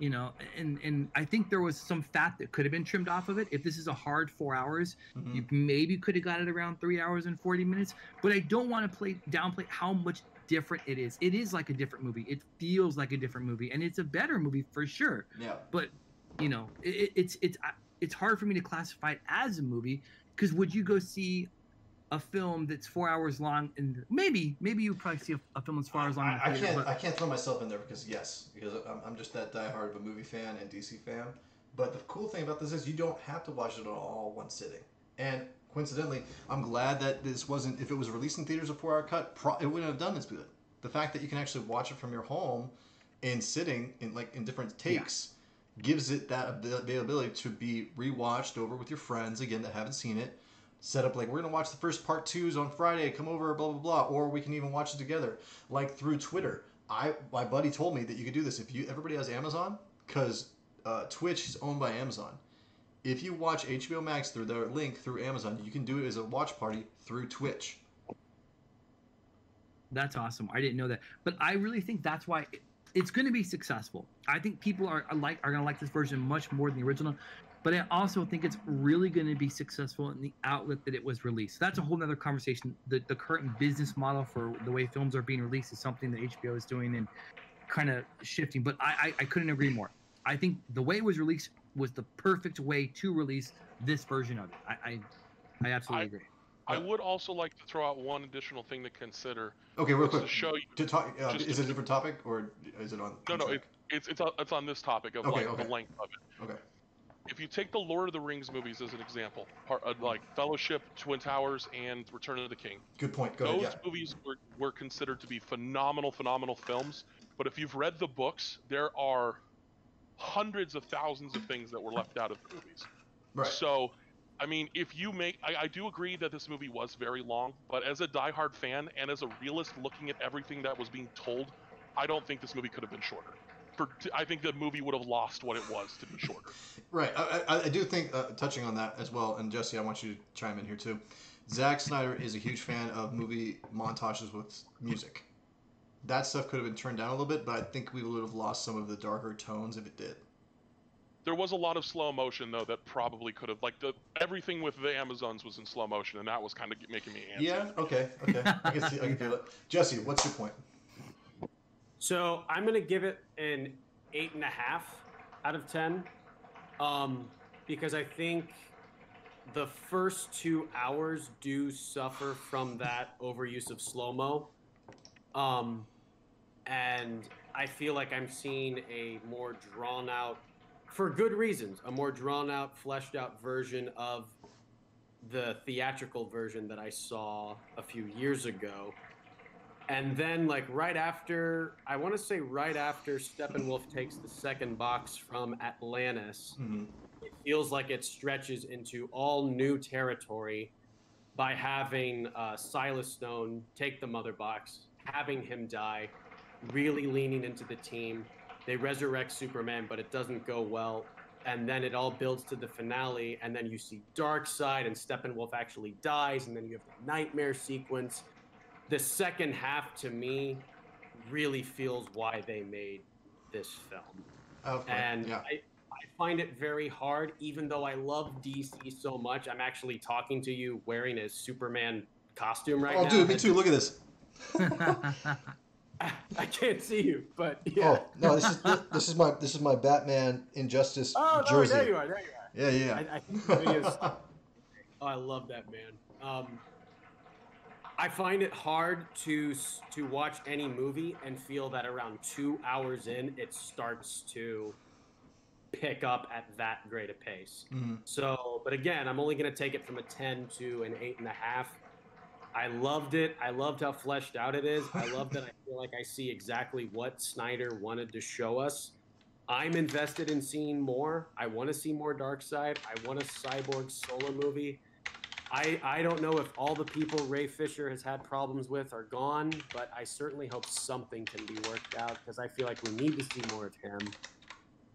[SPEAKER 2] And I think there was some fat that could have been trimmed off of it. If this is a hard 4 hours, you maybe could have got it around 3 hours and 40 minutes. But I don't want to downplay how much different it is. It is like a different movie. It feels like a different movie, and it's a better movie for sure. Yeah. But it's hard for me to classify it as a movie, because would you go see a film that's 4 hours long? And maybe you probably see a film that's 4 hours long.
[SPEAKER 1] I can't throw myself in there because I'm just that diehard of a movie fan and DC fan. But the cool thing about this is you don't have to watch it all one sitting. And coincidentally, I'm glad that this wasn't. If it was released in theaters, a 4-hour cut, it wouldn't have done this good. The fact that you can actually watch it from your home and sitting in different takes gives it that availability to be rewatched over with your friends again that haven't seen it. Set up like, we're gonna watch the first part 2s on Friday. Come over, blah blah blah, or we can even watch it together, like through Twitter. My buddy told me that you could do this if everybody has Amazon, because Twitch is owned by Amazon. If you watch HBO Max through their link through Amazon, you can do it as a watch party through Twitch.
[SPEAKER 2] That's awesome. I didn't know that, but I really think that's why it's going to be successful. I think people are going to like this version much more than the original, but I also think it's really going to be successful in the outlet that it was released. That's a whole nother conversation. The current business model for the way films are being released is something that HBO is doing and kind of shifting. But I couldn't agree more. I think the way it was released was the perfect way to release this version of it. I absolutely agree.
[SPEAKER 3] I would also like to throw out one additional thing to consider.
[SPEAKER 1] Okay, real quick.
[SPEAKER 3] To show you,
[SPEAKER 1] to talk, is it a different topic, or is it on?
[SPEAKER 3] No, it's on this topic of the length of it.
[SPEAKER 1] Okay.
[SPEAKER 3] if you take the Lord of the Rings movies as an example, like Fellowship, Twin Towers, and Return of the King.
[SPEAKER 1] Good point. Go ahead.
[SPEAKER 3] Those movies were considered to be phenomenal films. But if you've read the books, there are hundreds of thousands of things that were left out of the movies.
[SPEAKER 1] Right.
[SPEAKER 3] So, I mean, if you make, I do agree that this movie was very long, but as a diehard fan and as a realist looking at everything that was being told, I don't think this movie could have been shorter. I think the movie would have lost what it was to be shorter.
[SPEAKER 1] Right. I do think, touching on that as well, and Jesse, I want you to chime in here too. Zack Snyder is a huge fan of movie montages with music. That stuff could have been turned down a little bit, but I think we would have lost some of the darker tones if it did.
[SPEAKER 3] There was a lot of slow motion though that probably could have, like, everything with the Amazons was in slow motion, and that was kind of making me antsy.
[SPEAKER 1] Yeah. Okay. I can feel it. Jesse, what's your point?
[SPEAKER 4] So I'm gonna give it an 8.5 out of 10, because I think the first 2 hours do suffer from that overuse of slow-mo, and I feel like I'm seeing a more drawn-out, for good reasons, a more drawn-out, fleshed-out version of the theatrical version that I saw a few years ago. And then, like, right after Steppenwolf takes the second box from Atlantis, it feels like it stretches into all new territory by having Silas Stone take the mother box, having him die, really leaning into the team. They resurrect Superman, but it doesn't go well. And then it all builds to the finale, and then you see Darkseid, and Steppenwolf actually dies, and then you have the nightmare sequence. The second half, to me, really feels why they made this film.
[SPEAKER 1] Okay.
[SPEAKER 4] And
[SPEAKER 1] yeah.
[SPEAKER 4] I find it very hard, even though I love DC so much. I'm actually talking to you wearing a Superman costume right now.
[SPEAKER 1] Oh, dude, me too. Look at this.
[SPEAKER 4] I can't see you, but yeah.
[SPEAKER 1] Oh no, this is my Batman Injustice jersey.
[SPEAKER 4] There you are.
[SPEAKER 1] Yeah.
[SPEAKER 4] I think the video's... Oh, I love that, man. I find it hard to watch any movie and feel that around 2 hours in, it starts to pick up at that great a pace.
[SPEAKER 1] Mm-hmm.
[SPEAKER 4] So, but again, I'm only going to take it from a 10 to an 8.5. I loved it. I loved how fleshed out it is. I love that I feel like I see exactly what Snyder wanted to show us. I'm invested in seeing more. I want to see more Darkseid. I want a Cyborg solo movie. I don't know if all the people Ray Fisher has had problems with are gone, but I certainly hope something can be worked out, because I feel like we need to see more of him.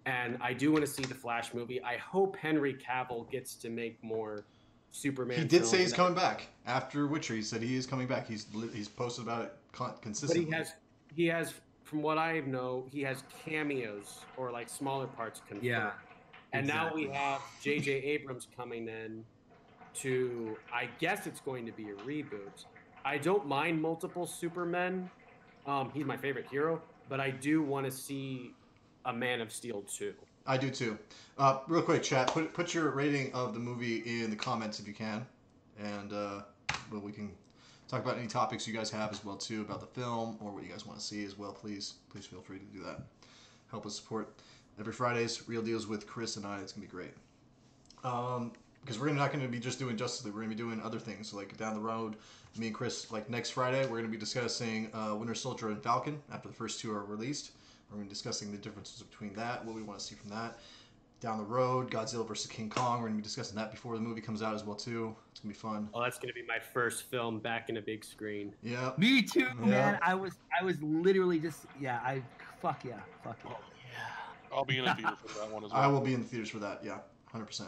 [SPEAKER 4] And I do want to see the Flash movie. I hope Henry Cavill gets to make more Superman.
[SPEAKER 1] He did say he's coming back after Witcher. He said he is coming back. He's posted about it consistently.
[SPEAKER 4] But he has, from what I know, he has cameos or like smaller parts confirmed.
[SPEAKER 2] Yeah.
[SPEAKER 4] And
[SPEAKER 2] exactly.
[SPEAKER 4] now we have J.J. Abrams coming in to, I guess it's going to be a reboot. I don't mind multiple Supermen. He's my favorite hero, but I do want to see a Man of Steel 2.
[SPEAKER 1] I do too. Real quick, chat. Put your rating of the movie in the comments if you can, and well, we can talk about any topics you guys have as well too about the film or what you guys want to see as well. Please feel free to do that. Help us support every Friday's Real Deals with Chris and I. It's gonna be great. Because we're not going to be just doing Justice League. We're going to be doing other things. So, like, down the road, me and Chris, like, next Friday, we're going to be discussing Winter Soldier and Falcon after the first two are released. We're going to be discussing the differences between that, what we want to see from that. Down the road, Godzilla vs. King Kong. We're going to be discussing that before the movie comes out as well, too. It's going to be fun.
[SPEAKER 4] Oh, that's going to be my first film back in a big screen.
[SPEAKER 1] Yeah.
[SPEAKER 2] Me too, man. I was literally just, fuck yeah.
[SPEAKER 3] I'll be in a theater for that one as well.
[SPEAKER 1] I will be in the theaters for that, yeah, 100%.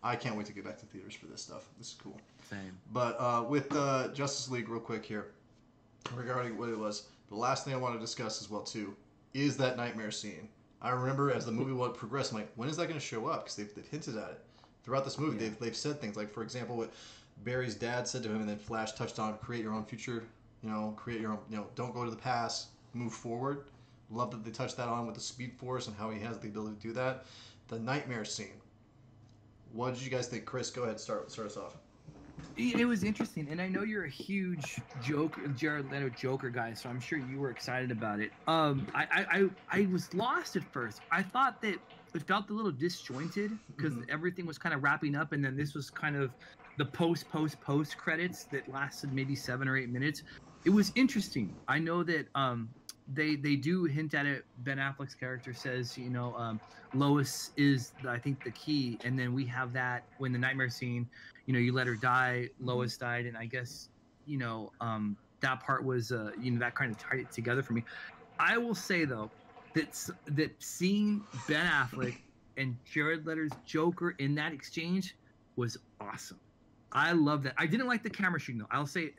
[SPEAKER 1] I can't wait to get back to theaters for this stuff. This is cool.
[SPEAKER 2] Same.
[SPEAKER 1] But with Justice League, real quick here, regarding what it was, the last thing I want to discuss as well, too, is that nightmare scene. I remember as the movie progressed, I'm like, when is that going to show up? Because they've hinted at it. Throughout this movie, they've said things like, for example, what Barry's dad said to him, and then Flash touched on, create your own future, create your own, don't go to the past, move forward. Love that they touched that on with the Speed Force and how he has the ability to do that. The nightmare scene. What did you guys think? Chris, go ahead, start us off.
[SPEAKER 2] It was interesting, and I know you're a huge Jared Leto Joker guy, so I'm sure you were excited about it. I was lost at first. I thought that felt a little disjointed because everything was kind of wrapping up, and then this was kind of the post credits that lasted maybe 7 or 8 minutes. It was interesting. I know that they do hint at it. Ben Affleck's character says, you know, Lois is I think the key, and then we have that when the nightmare scene, you know, you let her die, Lois died, and I guess, you know, that part was you know, that kind of tied it together for me. I will say though that seeing Ben Affleck and Jared Leto's Joker in that exchange was awesome. I love that. I didn't like the camera shooting though. I'll say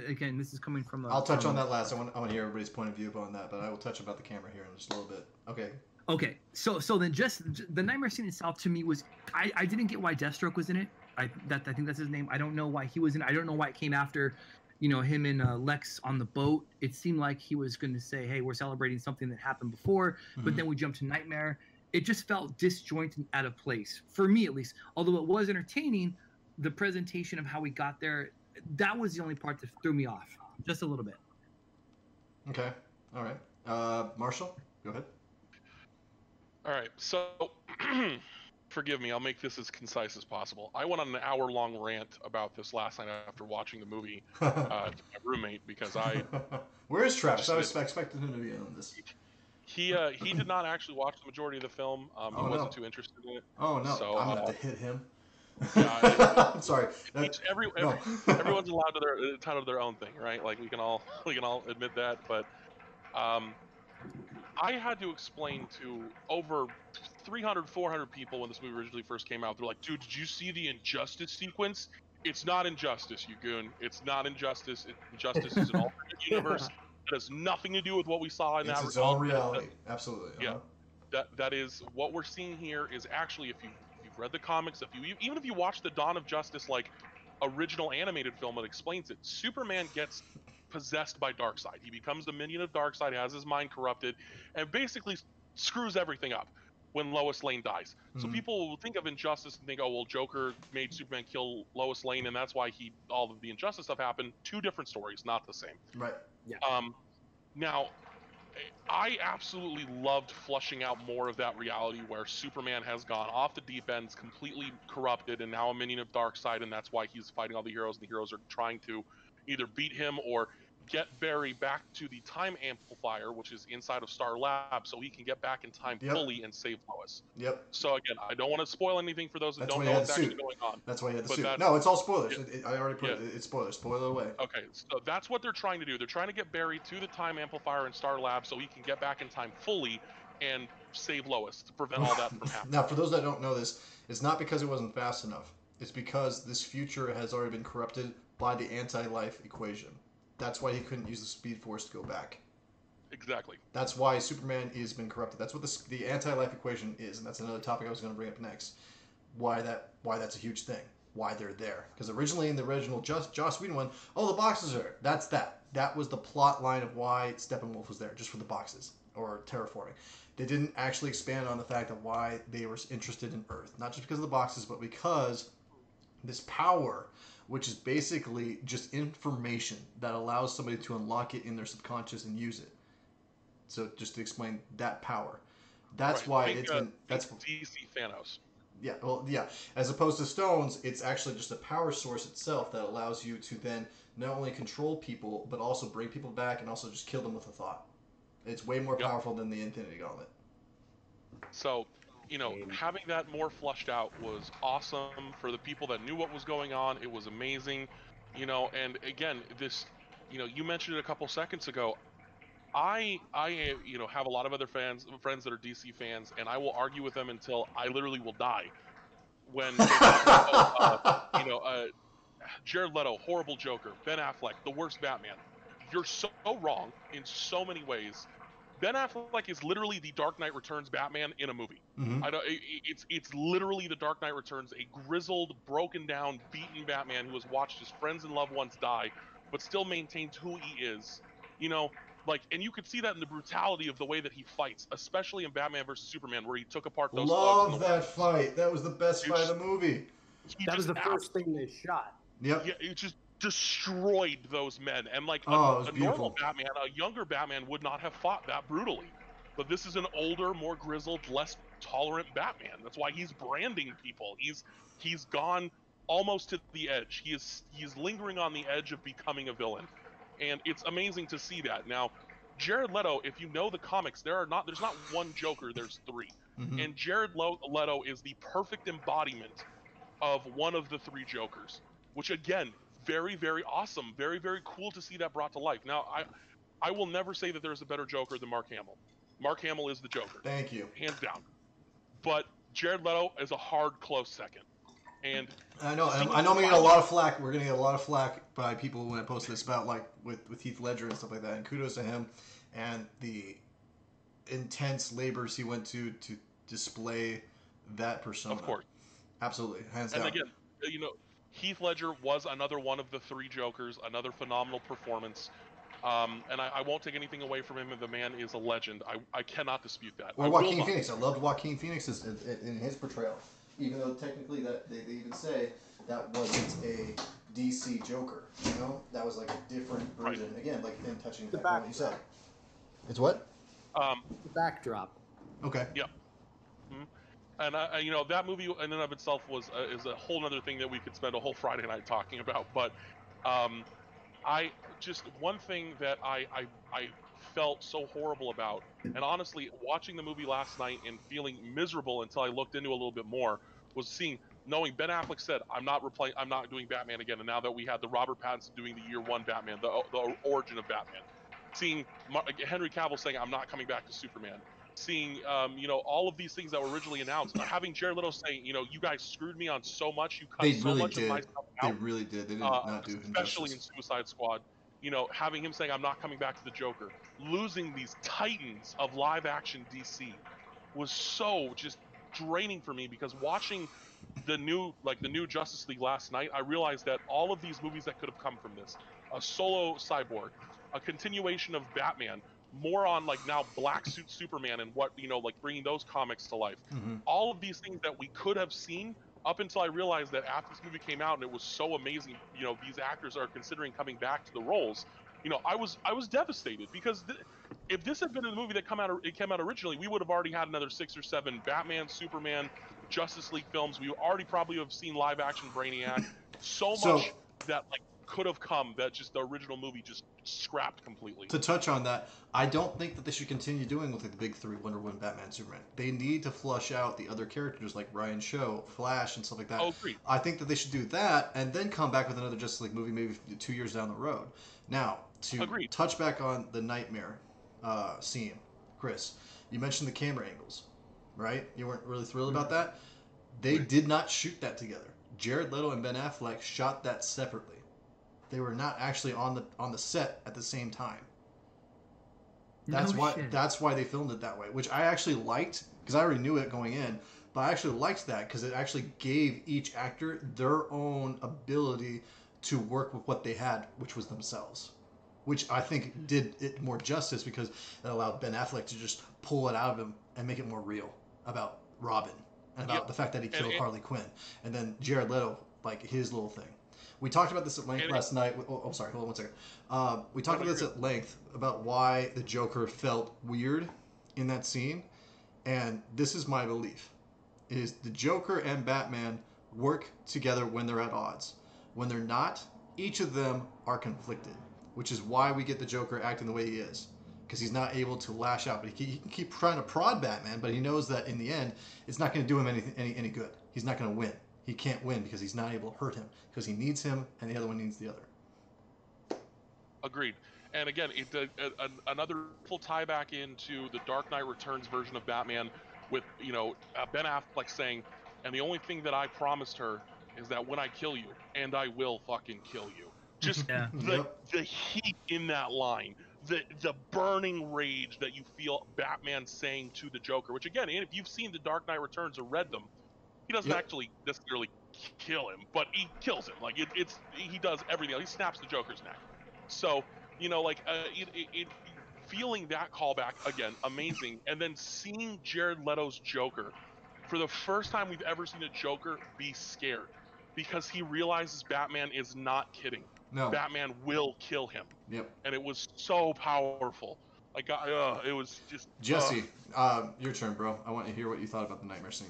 [SPEAKER 2] again, this is coming from.
[SPEAKER 1] I'll touch on that last. I want to hear everybody's point of view on that, but I will touch about the camera here in just a little bit. Okay.
[SPEAKER 2] Okay. So then just the nightmare scene itself to me was I didn't get why Deathstroke was in it. I think that's his name. I don't know why he was in it. I don't know why it came after, you know, him and Lex on the boat. It seemed like he was going to say, hey, we're celebrating something that happened before, but then we jumped to Nightmare. It just felt disjointed and out of place, for me at least. Although it was entertaining, the presentation of how we got there, that was the only part that threw me off, just a little bit.
[SPEAKER 1] Okay. All right. Marshall, go ahead.
[SPEAKER 3] All right. So, forgive me. I'll make this as concise as possible. I went on an hour-long rant about this last night after watching the movie to my roommate because I.
[SPEAKER 1] Where is Travis? I was expecting him to be on this.
[SPEAKER 3] He did not actually watch the majority of the film. He wasn't too interested in it.
[SPEAKER 1] Oh no!
[SPEAKER 3] So,
[SPEAKER 1] I'm gonna have to hit him.
[SPEAKER 3] Yeah,
[SPEAKER 1] I'm sorry.
[SPEAKER 3] Everyone's allowed to their entitled to their own thing, right? Like we can all admit that. But I had to explain to over 300, 400 people when this movie originally first came out. They're like, "Dude, did you see the Injustice sequence? It's not Injustice, you goon. It's not Injustice. Injustice is an alternate universe. It has nothing to do with what we saw in that.
[SPEAKER 1] It's its own reality. Absolutely.
[SPEAKER 3] Yeah, that is what we're seeing here. Is actually, if you've read the comics, even if you watch the Dawn of Justice like original animated film, it explains it. Superman gets possessed by Darkseid. He becomes the minion of Darkseid, has his mind corrupted, and basically screws everything up when Lois Lane dies. So people will think of Injustice and think, oh well, Joker made Superman kill Lois Lane, and that's why all of the Injustice stuff happened. Two different stories, not the same.
[SPEAKER 1] Right.
[SPEAKER 4] Yeah.
[SPEAKER 3] Now, I absolutely loved flushing out more of that reality where Superman has gone off the deep end, completely corrupted, and now a minion of Darkseid, and that's why he's fighting all the heroes, and the heroes are trying to either beat him or get Barry back to the time amplifier, which is inside of Star Lab, so he can get back in time fully and save Lois.
[SPEAKER 1] Yep.
[SPEAKER 3] So again, I don't want to spoil anything for those that don't know what's actually going on.
[SPEAKER 1] That's why he had the suit. No, it's all spoilers. I already put it. It's spoilers. Spoiler away.
[SPEAKER 3] Okay, so that's what they're trying to do. They're trying to get Barry to the time amplifier in Star Lab so he can get back in time fully and save Lois to prevent all that from happening.
[SPEAKER 1] Now, for those that don't know this, it's not because it wasn't fast enough. It's because this future has already been corrupted by the anti-life equation. That's why he couldn't use the Speed Force to go back.
[SPEAKER 3] Exactly.
[SPEAKER 1] That's why Superman has been corrupted. That's what the anti-life equation is, and that's another topic I was going to bring up next. Why that's a huge thing. Why they're there. Because originally in the original Joss Whedon one, the boxes are there. That's that. That was the plot line of why Steppenwolf was there, just for the boxes or terraforming. They didn't actually expand on the fact of why they were interested in Earth. Not just because of the boxes, but because this power, which is basically just information that allows somebody to unlock it in their subconscious and use it. So just to explain that power, that's why it's been. That's
[SPEAKER 3] DC Thanos.
[SPEAKER 1] Yeah, well, yeah. As opposed to stones, it's actually just a power source itself that allows you to then not only control people, but also bring people back and also just kill them with a thought. It's way more powerful than the Infinity Gauntlet. So,
[SPEAKER 3] having that more flushed out was awesome for the people that knew what was going on. It was amazing, and again, this, you mentioned it a couple seconds ago. I have a lot of other friends that are DC fans, and I will argue with them until I literally will die. When they talk about, Jared Leto, horrible Joker, Ben Affleck, the worst Batman. You're so wrong in so many ways. Ben Affleck is literally the Dark Knight Returns Batman in a movie.
[SPEAKER 1] Mm-hmm.
[SPEAKER 3] It's literally the Dark Knight Returns, a grizzled, broken down, beaten Batman who has watched his friends and loved ones die, but still maintains who he is. And you could see that in the brutality of the way that he fights, especially in Batman vs Superman, where he took apart those.
[SPEAKER 1] Love that fight. That was the best fight of the movie.
[SPEAKER 4] That was the first thing they shot.
[SPEAKER 1] Yep.
[SPEAKER 3] Yeah, it just destroyed those men, and a normal Batman, a younger Batman would not have fought that brutally. But this is an older, more grizzled, less tolerant Batman. That's why he's branding people. He's gone almost to the edge. He's lingering on the edge of becoming a villain, and it's amazing to see that. Now, Jared Leto, if you know the comics, there's not one Joker, there's 3.
[SPEAKER 1] Mm-hmm.
[SPEAKER 3] And Jared Leto is the perfect embodiment of one of the 3 Jokers, which again, very, very awesome, very, very cool to see that brought to life. Now, I will never say that there's a better Joker than Mark Hamill. Mark Hamill is the Joker.
[SPEAKER 1] Thank you.
[SPEAKER 3] Hands down. But Jared Leto is a hard, close second. And
[SPEAKER 1] I know I'm gonna get a lot of flack. We're gonna get a lot of flack by people when I post this about like with Heath Ledger and stuff like that. And kudos to him and the intense labors he went to display that persona.
[SPEAKER 3] Of course.
[SPEAKER 1] Absolutely. Hands down.
[SPEAKER 3] And again, you know, Heath Ledger was another one of the 3 Jokers, another phenomenal performance. And I won't take anything away from him. The man is a legend. I cannot dispute that.
[SPEAKER 1] Or Joaquin Phoenix. I loved Joaquin Phoenix in his portrayal. Even though technically that they even say that wasn't a DC Joker. You know? That was like a different version. Right. Again, like him touching the back, what you said. It's what?
[SPEAKER 4] The backdrop.
[SPEAKER 1] Okay.
[SPEAKER 3] Yeah. Mm-hmm. And you know, that movie in and of itself is a whole other thing that we could spend a whole Friday night talking about. But I just, one thing that I felt so horrible about, and honestly, watching the movie last night and feeling miserable until I looked into it a little bit more, was knowing Ben Affleck said, I'm not doing Batman again. And now that we had the Robert Pattinson doing the year 1 Batman, the origin of Batman, seeing Henry Cavill saying, I'm not coming back to Superman, seeing, you know, all of these things that were originally announced, having Jared Leto saying, you know, you guys screwed me on so much, you cut so much of my stuff out.
[SPEAKER 1] They really did. They did not do him
[SPEAKER 3] especially
[SPEAKER 1] justice.
[SPEAKER 3] in Suicide Squad. You know, having him saying, I'm not coming back to the Joker, losing these titans of live action DC was so just draining for me, because watching the new Justice League last night, I realized that all of these movies that could have come from this, a solo Cyborg, a continuation of Batman, more on like now Black Suit Superman and what, you know, like bringing those comics to life.
[SPEAKER 1] Mm-hmm.
[SPEAKER 3] All of these things that we could have seen up until I realized that after this movie came out and it was so amazing, you know, these actors are considering coming back to the roles. You know, I was devastated, because if this had been a movie that came out originally, we would have already had another 6 or 7 Batman, Superman, Justice League films. We already probably have seen live action Brainiac. So much that like could have come that just the original movie just scrapped completely.
[SPEAKER 1] To touch on that, I don't think that they should continue doing with like the big 3, Wonder Woman, Batman, Superman. They need to flush out the other characters like Ryan Sho, Flash, and stuff like that.
[SPEAKER 3] Oh, agreed.
[SPEAKER 1] I think that they should do that and then come back with another Justice League movie maybe 2 years down the road. Now, to touch back on the Nightmare scene, Chris, you mentioned the camera angles, right? You weren't really thrilled about that? They did not shoot that together. Jared Leto and Ben Affleck shot that separately. They were not actually on the set at the same time. That's why they filmed it that way, which I actually liked, because I already knew it going in, but I actually liked that because it actually gave each actor their own ability to work with what they had, which was themselves, which I think did it more justice, because it allowed Ben Affleck to just pull it out of him and make it more real about Robin and about the fact that he killed Harley Quinn, and then Jared Leto, like his little thing. We talked about this at length last night. Oh, sorry. Hold on 1 second. We talked about this at length about why the Joker felt weird in that scene. And this is my belief, is the Joker and Batman work together when they're at odds. When they're not, each of them are conflicted, which is why we get the Joker acting the way he is. Because he's not able to lash out. But he can keep trying to prod Batman, but he knows that in the end, it's not going to do him any good. He's not going to win. He can't win because he's not able to hurt him, because he needs him and the other one needs the other.
[SPEAKER 3] Agreed. And again, another full tie back into the Dark Knight Returns version of Batman with, you know, Ben Affleck saying, and the only thing that I promised her is that when I kill you, and I will fucking kill you. Just the heat in that line, the burning rage that you feel Batman saying to the Joker, which again, if you've seen the Dark Knight Returns or read them, he doesn't actually necessarily kill him, but he kills him. Like he does everything. He snaps the Joker's neck. So, you know, like feeling that callback again, amazing, and then seeing Jared Leto's Joker for the first time we've ever seen a Joker be scared, because he realizes Batman is not kidding.
[SPEAKER 1] No.
[SPEAKER 3] Batman will kill him.
[SPEAKER 1] Yep.
[SPEAKER 3] And it was so powerful. It was just
[SPEAKER 1] Jesse. Your turn, bro. I want to hear what you thought about the nightmare scene.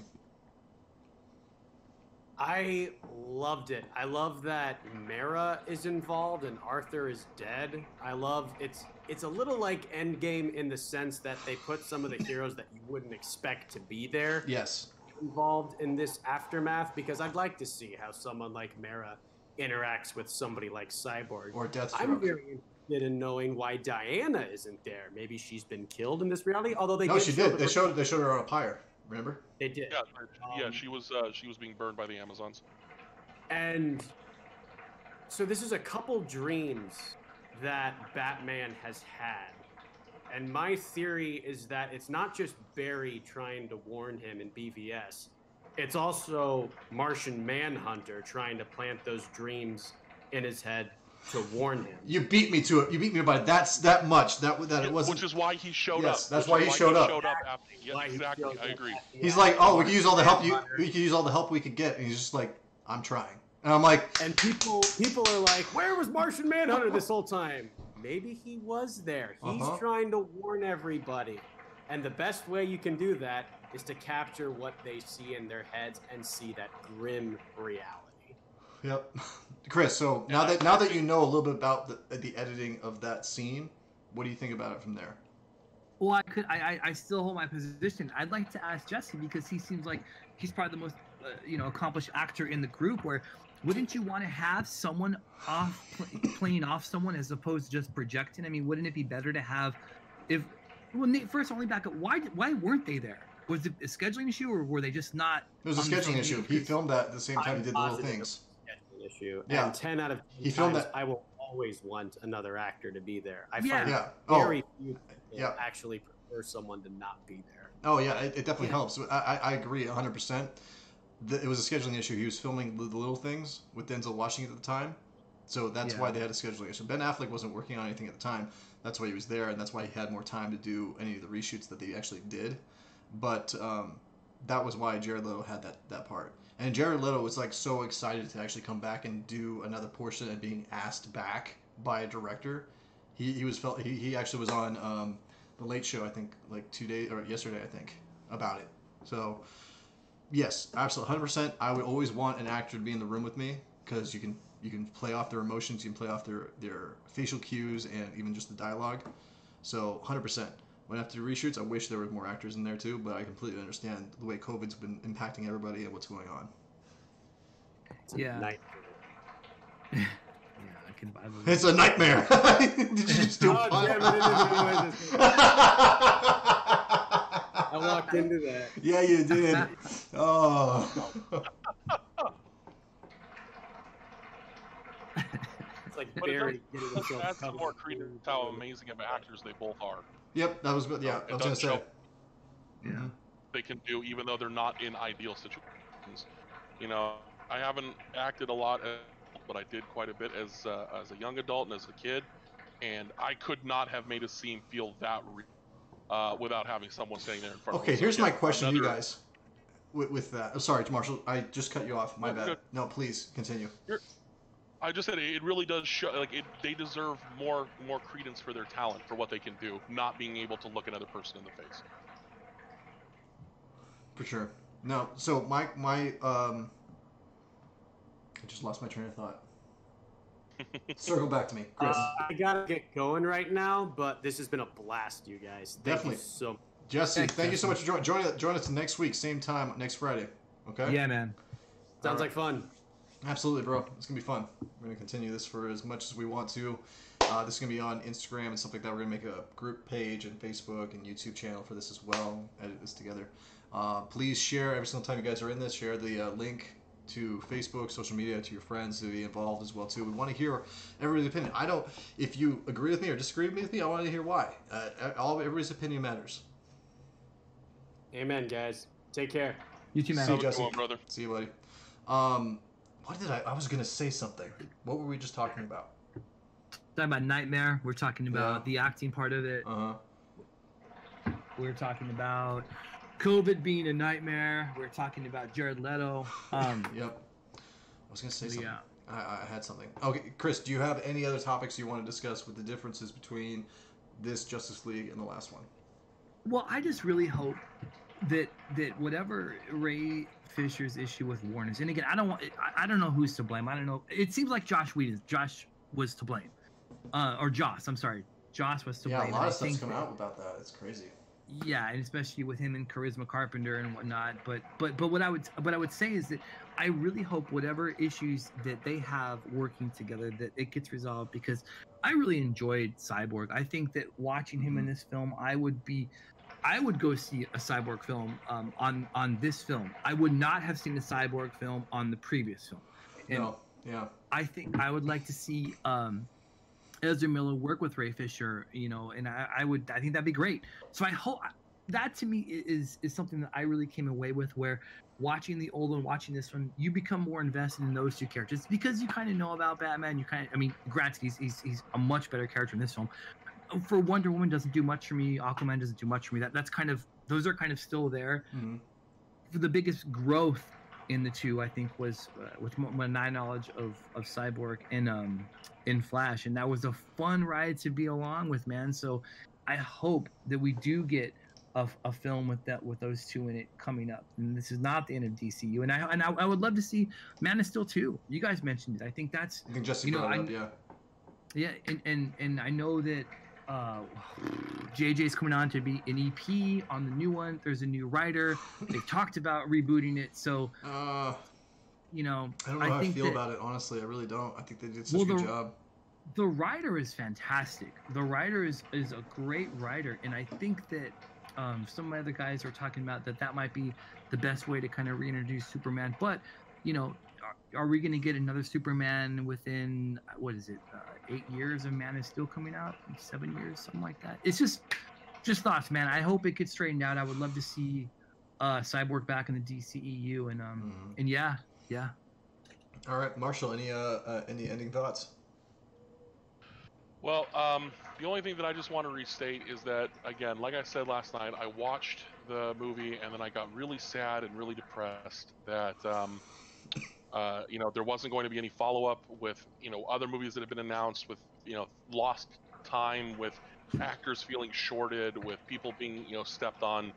[SPEAKER 4] I loved it. I love that Mara is involved and Arthur is dead. I love it's a little like Endgame in the sense that they put some of the heroes that you wouldn't expect to be there.
[SPEAKER 1] Yes.
[SPEAKER 4] Involved in this aftermath, because I'd like to see how someone like Mara interacts with somebody like Cyborg.
[SPEAKER 1] Or Deathstroke.
[SPEAKER 4] I'm very interested in knowing why Diana isn't there. Maybe she's been killed in this reality. Although
[SPEAKER 1] she did. They showed her on a pyre. Remember?
[SPEAKER 4] They did.
[SPEAKER 3] Yeah, she was being burned by the Amazons.
[SPEAKER 4] And so this is a couple dreams that Batman has had. And my theory is that it's not just Barry trying to warn him in BVS. It's also Martian Manhunter trying to plant those dreams in his head to warn him.
[SPEAKER 1] You beat me to it. You beat me by that much. That it wasn't.
[SPEAKER 3] Which is why he showed up.
[SPEAKER 1] Yes, that's why he showed up.
[SPEAKER 3] Yeah, exactly. I agree.
[SPEAKER 1] He's like, oh, we could use all the help. We could use all the help we could get. And he's just like, I'm trying. And I'm like,
[SPEAKER 4] and people are like, where was Martian Manhunter this whole time? Maybe he was there. He's trying to warn everybody. And the best way you can do that is to capture what they see in their heads and see that grim reality.
[SPEAKER 1] Yep. Chris, so now that you know a little bit about the editing of that scene, what do you think about it from there?
[SPEAKER 2] Well, I still hold my position. I'd like to ask Jesse, because he seems like he's probably the most accomplished actor in the group. Where wouldn't you want to have someone playing off someone as opposed to just projecting? I mean, wouldn't it be better to have first only back up? Why weren't they there? Was it a scheduling issue, or were they just not?
[SPEAKER 1] It was a scheduling issue. He filmed that at the same time he did the little things.
[SPEAKER 4] Issue.
[SPEAKER 1] Yeah.
[SPEAKER 4] And 10 out of 10
[SPEAKER 1] he filmed
[SPEAKER 4] times,
[SPEAKER 1] that.
[SPEAKER 4] I will always want another actor to be there. I find very few people actually prefer someone to not be there.
[SPEAKER 1] Oh yeah, it definitely helps. I agree 100%. It was a scheduling issue. He was filming the little things with Denzel Washington at the time, so that's why they had a scheduling issue. Ben Affleck wasn't working on anything at the time. That's why he was there, and that's why he had more time to do any of the reshoots that they actually did. But that was why Jared Leto had that part. And Jared Leto was like so excited to actually come back and do another portion and being asked back by a director. He actually was on the Late Show, I think, like 2 days or yesterday, I think, about it. So yes, absolutely 100%. I would always want an actor to be in the room with me, because you can play off their emotions, you can play off their facial cues, and even just the dialogue. So 100%. When I have to do reshoots, I wish there were more actors in there too, but I completely understand the way COVID's been impacting everybody and what's going on. It's a nightmare. Did you just do
[SPEAKER 4] I walked into that.
[SPEAKER 1] Yeah, you did. Oh.
[SPEAKER 4] It's like
[SPEAKER 3] But
[SPEAKER 4] Barry
[SPEAKER 3] that's the more credence how amazing of actors they both are.
[SPEAKER 1] Yep, that was good. Yeah, I was gonna say.
[SPEAKER 2] Yeah.
[SPEAKER 3] They can do, even though they're not in ideal situations. I haven't acted a lot, but I did quite a bit as a young adult and as a kid, and I could not have made a scene feel that real without having someone standing there in front of me.
[SPEAKER 1] Okay, here's my question to you guys. With that, sorry, Marshall, I just cut you off. My bad.
[SPEAKER 3] Good.
[SPEAKER 1] No, please continue.
[SPEAKER 3] I just said it really does show, they deserve more credence for their talent, for what they can do, not being able to look another person in the face.
[SPEAKER 1] For sure. No, so my I just lost my train of thought. Circle back to me, Chris.
[SPEAKER 4] I gotta get going right now, but this has been a blast, you guys.
[SPEAKER 1] Definitely.
[SPEAKER 4] Thank you so much.
[SPEAKER 1] Jesse, thank you so much for join us next week, same time next Friday. Okay?
[SPEAKER 2] Yeah, man.
[SPEAKER 4] Sounds like fun.
[SPEAKER 1] Absolutely, bro. It's going to be fun. We're going to continue this for as much as we want to. This is going to be on Instagram and stuff like that. We're going to make a group page and Facebook and YouTube channel for this as well. Edit this together. Please share every single time you guys are in this. Share the link to Facebook, social media, to your friends to be involved as well, too. We want to hear everybody's opinion. If you agree with me or disagree with me, I want to hear why. Everybody's opinion matters.
[SPEAKER 4] Amen, guys. Take care.
[SPEAKER 2] You too, man.
[SPEAKER 1] See you, Jesse.
[SPEAKER 3] Brother.
[SPEAKER 1] See you, buddy. What did I was going to say something. What were we just talking about?
[SPEAKER 2] Talking about Nightmare. We're talking about the acting part of it.
[SPEAKER 1] Uh-huh.
[SPEAKER 2] We're talking about COVID being a nightmare. We're talking about Jared Leto.
[SPEAKER 1] Yep. I was going to say something. I had something. Okay, Chris, do you have any other topics you want to discuss with the differences between this Justice League and the last one.
[SPEAKER 2] Well, I just really hope that whatever Ray Fisher's issue with Warner's, and again, I don't know who's to blame. I don't know. It seems like Josh was to blame, or Joss. I'm sorry, Joss was to blame.
[SPEAKER 1] Yeah, a lot of stuff's come out about that. It's crazy.
[SPEAKER 2] Yeah, and especially with him and Charisma Carpenter and whatnot. But what I would say is that I really hope whatever issues that they have working together, that it gets resolved, because I really enjoyed Cyborg. I think that watching him in this film, I would go see a Cyborg film on this film. I would not have seen the Cyborg film on the previous film. And
[SPEAKER 1] no, yeah.
[SPEAKER 2] I think I would like to see Ezra Miller work with Ray Fisher, and I think that'd be great. So I hope that, to me, is something that I really came away with, where watching the old one, watching this one, you become more invested in those two characters because you kind of know about Batman. Granted, he's a much better character in this film. For Wonder Woman doesn't do much for me. Aquaman doesn't do much for me. Those are kind of still there. Mm-hmm. For the biggest growth in the two, I think, was with my knowledge of Cyborg and in Flash, and that was a fun ride to be along with, man. So I hope that we do get a film with those two in it coming up. And this is not the end of DCU, and I would love to see Man of Steel 2. You guys mentioned it. I think that's and I know that JJ's coming on to be an EP on the new one. There's a new writer. They've talked about rebooting it. So,
[SPEAKER 1] I don't know how I feel about it, honestly. I really don't. I think they did such a good job.
[SPEAKER 2] The writer is fantastic. The writer is a great writer. And I think that some of my other guys are talking about that might be the best way to kind of reintroduce Superman. But, are we going to get another Superman within, 8 years of Man of Steel coming out? 7 years, something like that. It's just thoughts, man. I hope it gets straightened out. I would love to see Cyborg back in the DCEU, and yeah.
[SPEAKER 1] All right, Marshall, any ending thoughts?
[SPEAKER 3] Well, the only thing that I just want to restate is that, again, like I said last night, I watched the movie and then I got really sad and really depressed that there wasn't going to be any follow-up with, other movies that have been announced, with, lost time, with actors feeling shorted, with people being, stepped on.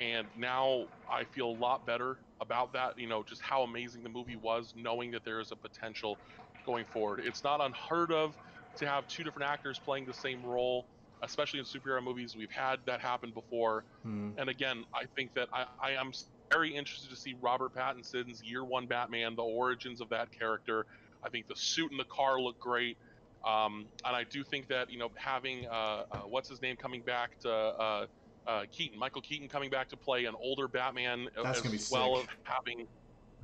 [SPEAKER 3] And now I feel a lot better about that, just how amazing the movie was, knowing that there is a potential going forward. It's not unheard of to have two different actors playing the same role, especially in superhero movies. We've had that happen before. And again, I think that I am very interested to see Robert Pattinson's year one Batman, the origins of that character. I think the suit and the car look great. And I do think that, having, what's his name coming back to, Michael Keaton coming back to play an older Batman, as well as having,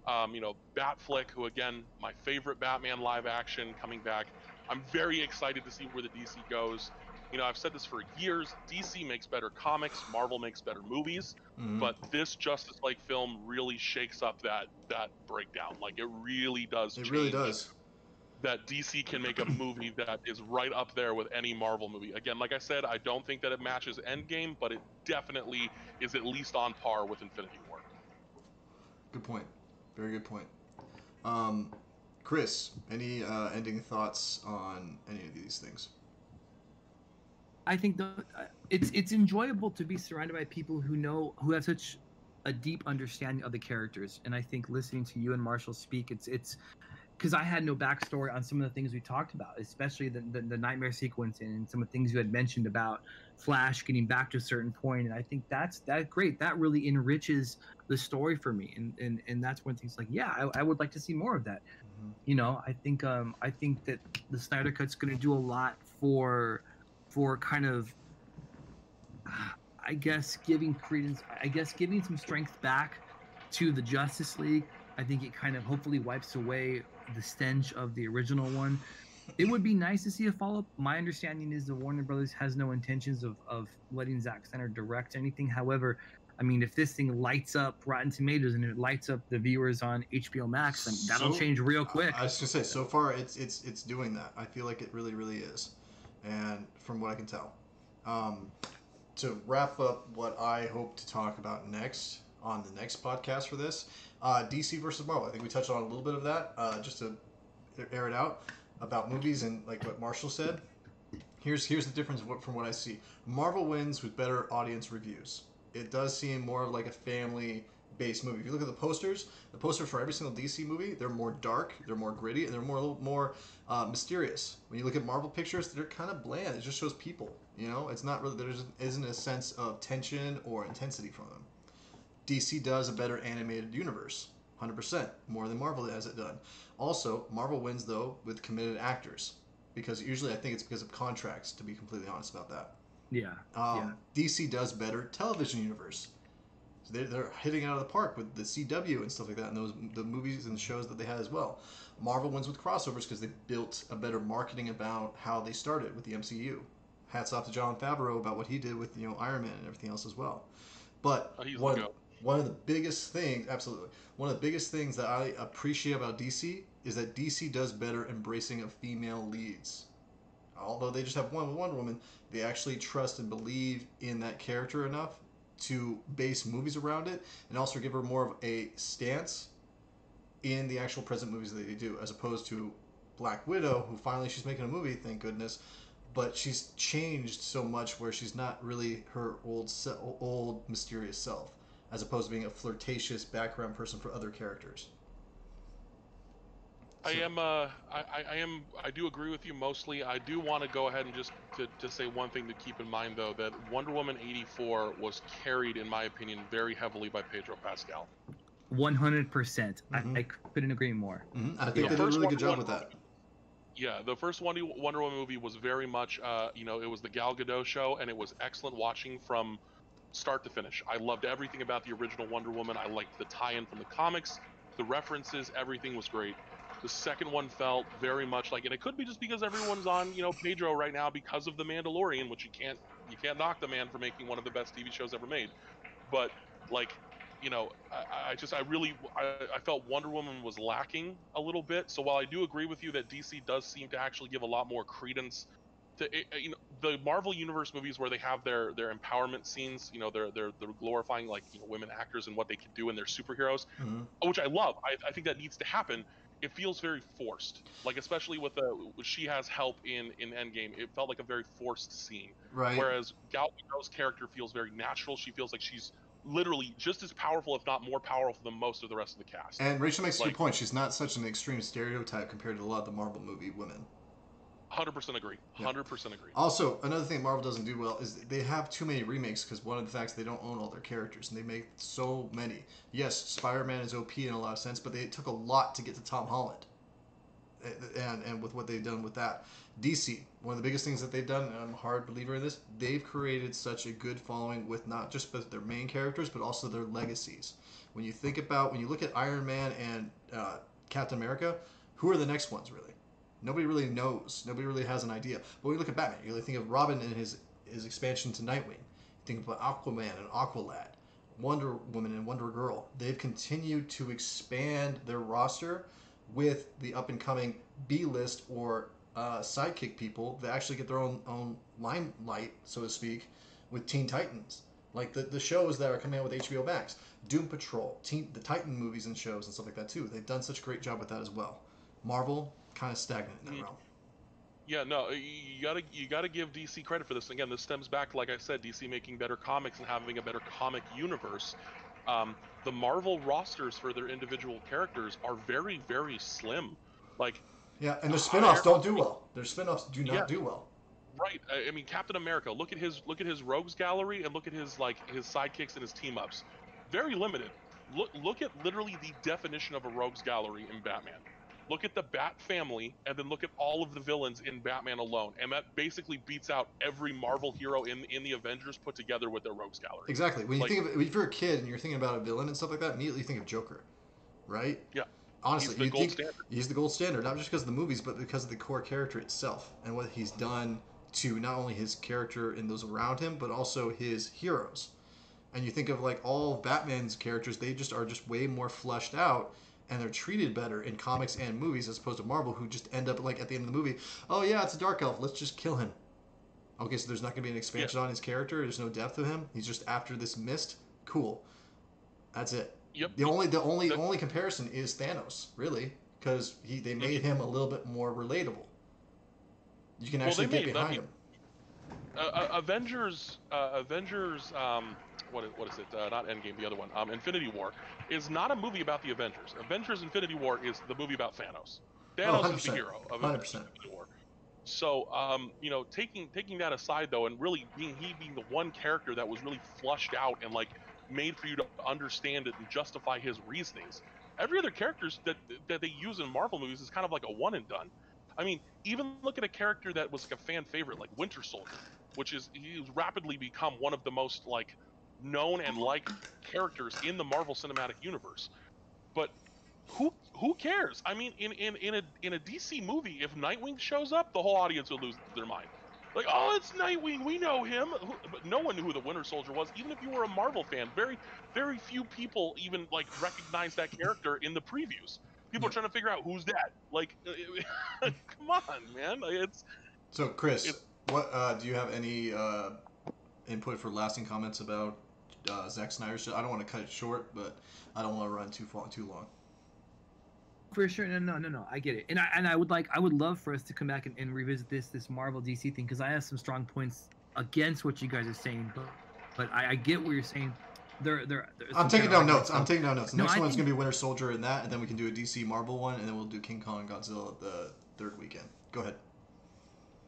[SPEAKER 3] Batflick, who, again, my favorite Batman live action, coming back. I'm very excited to see where the DC goes. I've said this for years. DC makes better comics, Marvel makes better movies, but this Justice League film really shakes up that breakdown. Like, it really does.
[SPEAKER 1] It really does.
[SPEAKER 3] That DC can make a movie that is right up there with any Marvel movie. Again, like I said, I don't think that it matches Endgame, but it definitely is at least on par with Infinity War.
[SPEAKER 1] Good point. Very good point. Chris, any ending thoughts on any of these things?
[SPEAKER 2] I think it's enjoyable to be surrounded by people who have such a deep understanding of the characters, and I think listening to you and Marshall speak, it's because I had no backstory on some of the things we talked about, especially the nightmare sequence and some of the things you had mentioned about Flash getting back to a certain point, and I think that's great. That really enriches the story for me, and that's one thing. It's like, yeah, I would like to see more of that. I think that the Snyder Cut's going to do a lot for kind of, I guess, giving some strength back to the Justice League. I think it kind of hopefully wipes away the stench of the original one. It would be nice to see a follow-up. My understanding is the Warner Brothers has no intentions of letting Zack Snyder direct anything. However, I mean, if this thing lights up Rotten Tomatoes and it lights up the viewers on HBO Max, then that'll change real quick.
[SPEAKER 1] I was going to say, so far it's doing that. I feel like it really, really is. And from what I can tell. To wrap up what I hope to talk about next on the next podcast for this, DC versus Marvel. I think we touched on a little bit of that, just to air it out, about movies and like what Marshall said. Here's the difference from what I see. Marvel wins with better audience reviews. It does seem more like a family-based movie. If you look at the posters for every single DC movie, they're more dark, they're more gritty, and they're a little more mysterious. When you look at Marvel pictures, they're kind of bland. It just shows people. You know, it's not really, there isn't a sense of tension or intensity from them. DC does a better animated universe, 100%, more than Marvel has it done. Also, Marvel wins though with committed actors. Because usually I think it's because of contracts, to be completely honest about that.
[SPEAKER 2] Yeah.
[SPEAKER 1] DC does better television universe. So they're hitting out of the park with the CW and stuff like that, and the movies and shows that they had as well. Marvel wins with crossovers because they built a better marketing about how they started with the MCU. Hats off to Jon Favreau about what he did with Iron Man and everything else as well. But one of the biggest things, absolutely, one of the biggest things that I appreciate about DC is that DC does better embracing of female leads. Although they just have one with Wonder Woman, they actually trust and believe in that character enough to base movies around it and also give her more of a stance in the actual present movies that they do, as opposed to Black Widow, who finally she's making a movie, thank goodness, but she's changed so much where she's not really her old mysterious self, as opposed to being a flirtatious background person for other characters.
[SPEAKER 3] I do agree with you mostly. I do want to go ahead and just to say one thing to keep in mind, though, that Wonder Woman 84 was carried, in my opinion, very heavily by Pedro Pascal.
[SPEAKER 2] 100%. I couldn't agree more.
[SPEAKER 1] I think they did a really good job with that.
[SPEAKER 3] Yeah, the first Wonder Woman movie was very much, it was the Gal Gadot show, and it was excellent watching from start to finish. I loved everything about the original Wonder Woman. I liked the tie-in from the comics, the references, everything was great. The second one felt very much like, and it could be just because everyone's on, Pedro right now because of The Mandalorian, which you can't knock the man for making one of the best TV shows ever made. But I felt Wonder Woman was lacking a little bit. So while I do agree with you that DC does seem to actually give a lot more credence to the Marvel Universe movies where they have their empowerment scenes, they're glorifying women actors and what they can do and their superheroes, which I love. I think that needs to happen. It feels very forced, especially with she has help in Endgame. It felt like a very forced scene.
[SPEAKER 1] Right.
[SPEAKER 3] Whereas Gal Gadot's character feels very natural. She feels like she's literally just as powerful, if not more powerful, than most of the rest of the cast.
[SPEAKER 1] And Rachel makes a good point. She's not such an extreme stereotype compared to a lot of the Marvel movie women.
[SPEAKER 3] 100% agree. 100% agree.
[SPEAKER 1] Also, another thing Marvel doesn't do well is they have too many remakes because one of the facts they don't own all their characters and they make so many. Yes, Spider-Man is OP in a lot of sense, but they took a lot to get to Tom Holland. And with what they've done with that. DC, one of the biggest things that they've done, and I'm a hard believer in this, they've created such a good following with not just their main characters, but also their legacies. When you look at Iron Man and Captain America, who are the next ones really? Nobody really knows. Nobody really has an idea. But when you look at Batman, you really think of Robin and his expansion to Nightwing. You think about Aquaman and Aqualad, Wonder Woman and Wonder Girl. They've continued to expand their roster with the up-and-coming B-list or sidekick people that actually get their own limelight, so to speak, with Teen Titans. Like the shows that are coming out with HBO Max. Doom Patrol, the Titan movies and shows and stuff like that too. They've done such a great job with that as well. Marvel, kind of stagnant in that realm.
[SPEAKER 3] Yeah, no, you gotta give DC credit for this. Again, this stems back, like I said, DC making better comics and having a better comic universe. The Marvel rosters for their individual characters are very, very slim.
[SPEAKER 1] And their spin-offs don't do well. Their spin-offs do not do well.
[SPEAKER 3] Right. I mean, Captain America. Look at his rogues gallery and look at his sidekicks and his team ups. Very limited. Look at literally the definition of a rogues gallery in Batman. Look at the Bat family, and then look at all of the villains in Batman alone, and that basically beats out every Marvel hero in the Avengers put together with their rogues gallery.
[SPEAKER 1] Exactly. When you think of, if you're a kid and you're thinking about a villain and stuff like that, immediately you think of Joker, right?
[SPEAKER 3] Yeah.
[SPEAKER 1] Honestly,
[SPEAKER 3] he's the gold standard.
[SPEAKER 1] He's the gold standard, not just because of the movies, but because of the core character itself and what he's done to not only his character and those around him, but also his heroes. And you think of all of Batman's characters, they just are just way more fleshed out. And they're treated better in comics and movies as opposed to Marvel, who just end up at the end of the movie, oh yeah, it's a dark elf, let's just kill him. Okay, so there's not going to be an expansion on his character. There's no depth to him. He's just after this mist. Cool. That's it.
[SPEAKER 3] Yep.
[SPEAKER 1] The only comparison is Thanos, really, because they made him a little bit more relatable. You can actually get behind him.
[SPEAKER 3] Avengers. What is it? Not Endgame, the other one. Infinity War is not a movie about the Avengers. Avengers: Infinity War is the movie about Thanos.
[SPEAKER 1] Oh,
[SPEAKER 3] Thanos is the hero of Avengers:
[SPEAKER 1] 100%.
[SPEAKER 3] Infinity War. So, taking that aside though, and really being the one character that was really flushed out and like made for you to understand it and justify his reasonings. Every other characters that they use in Marvel movies is kind of like a one and done. I mean, even look at a character that was like a fan favorite, like Winter Soldier, which is he's rapidly become one of the most like known and liked characters in the Marvel Cinematic Universe. But who cares? I mean, in a DC movie, if Nightwing shows up, the whole audience will lose their mind. Like, oh, it's Nightwing, we know him, but no one knew who the Winter Soldier was. Even if you were a Marvel fan, very few people even like recognize that character in the previews. People are trying to figure out who's that. Like, come on, man. It's
[SPEAKER 1] So, Chris, what do you have any input for lasting comments about Zack Snyder's shit? I don't want to cut it short, but I don't want to run too long.
[SPEAKER 2] For sure, no. I get it, and I would love for us to come back and revisit this Marvel DC thing, because I have some strong points against what you guys are saying, but I get what you're saying.
[SPEAKER 1] I'm taking down notes. The next one's gonna be Winter Soldier and that, and then we can do a DC Marvel one, and then we'll do King Kong and Godzilla the third weekend. Go ahead.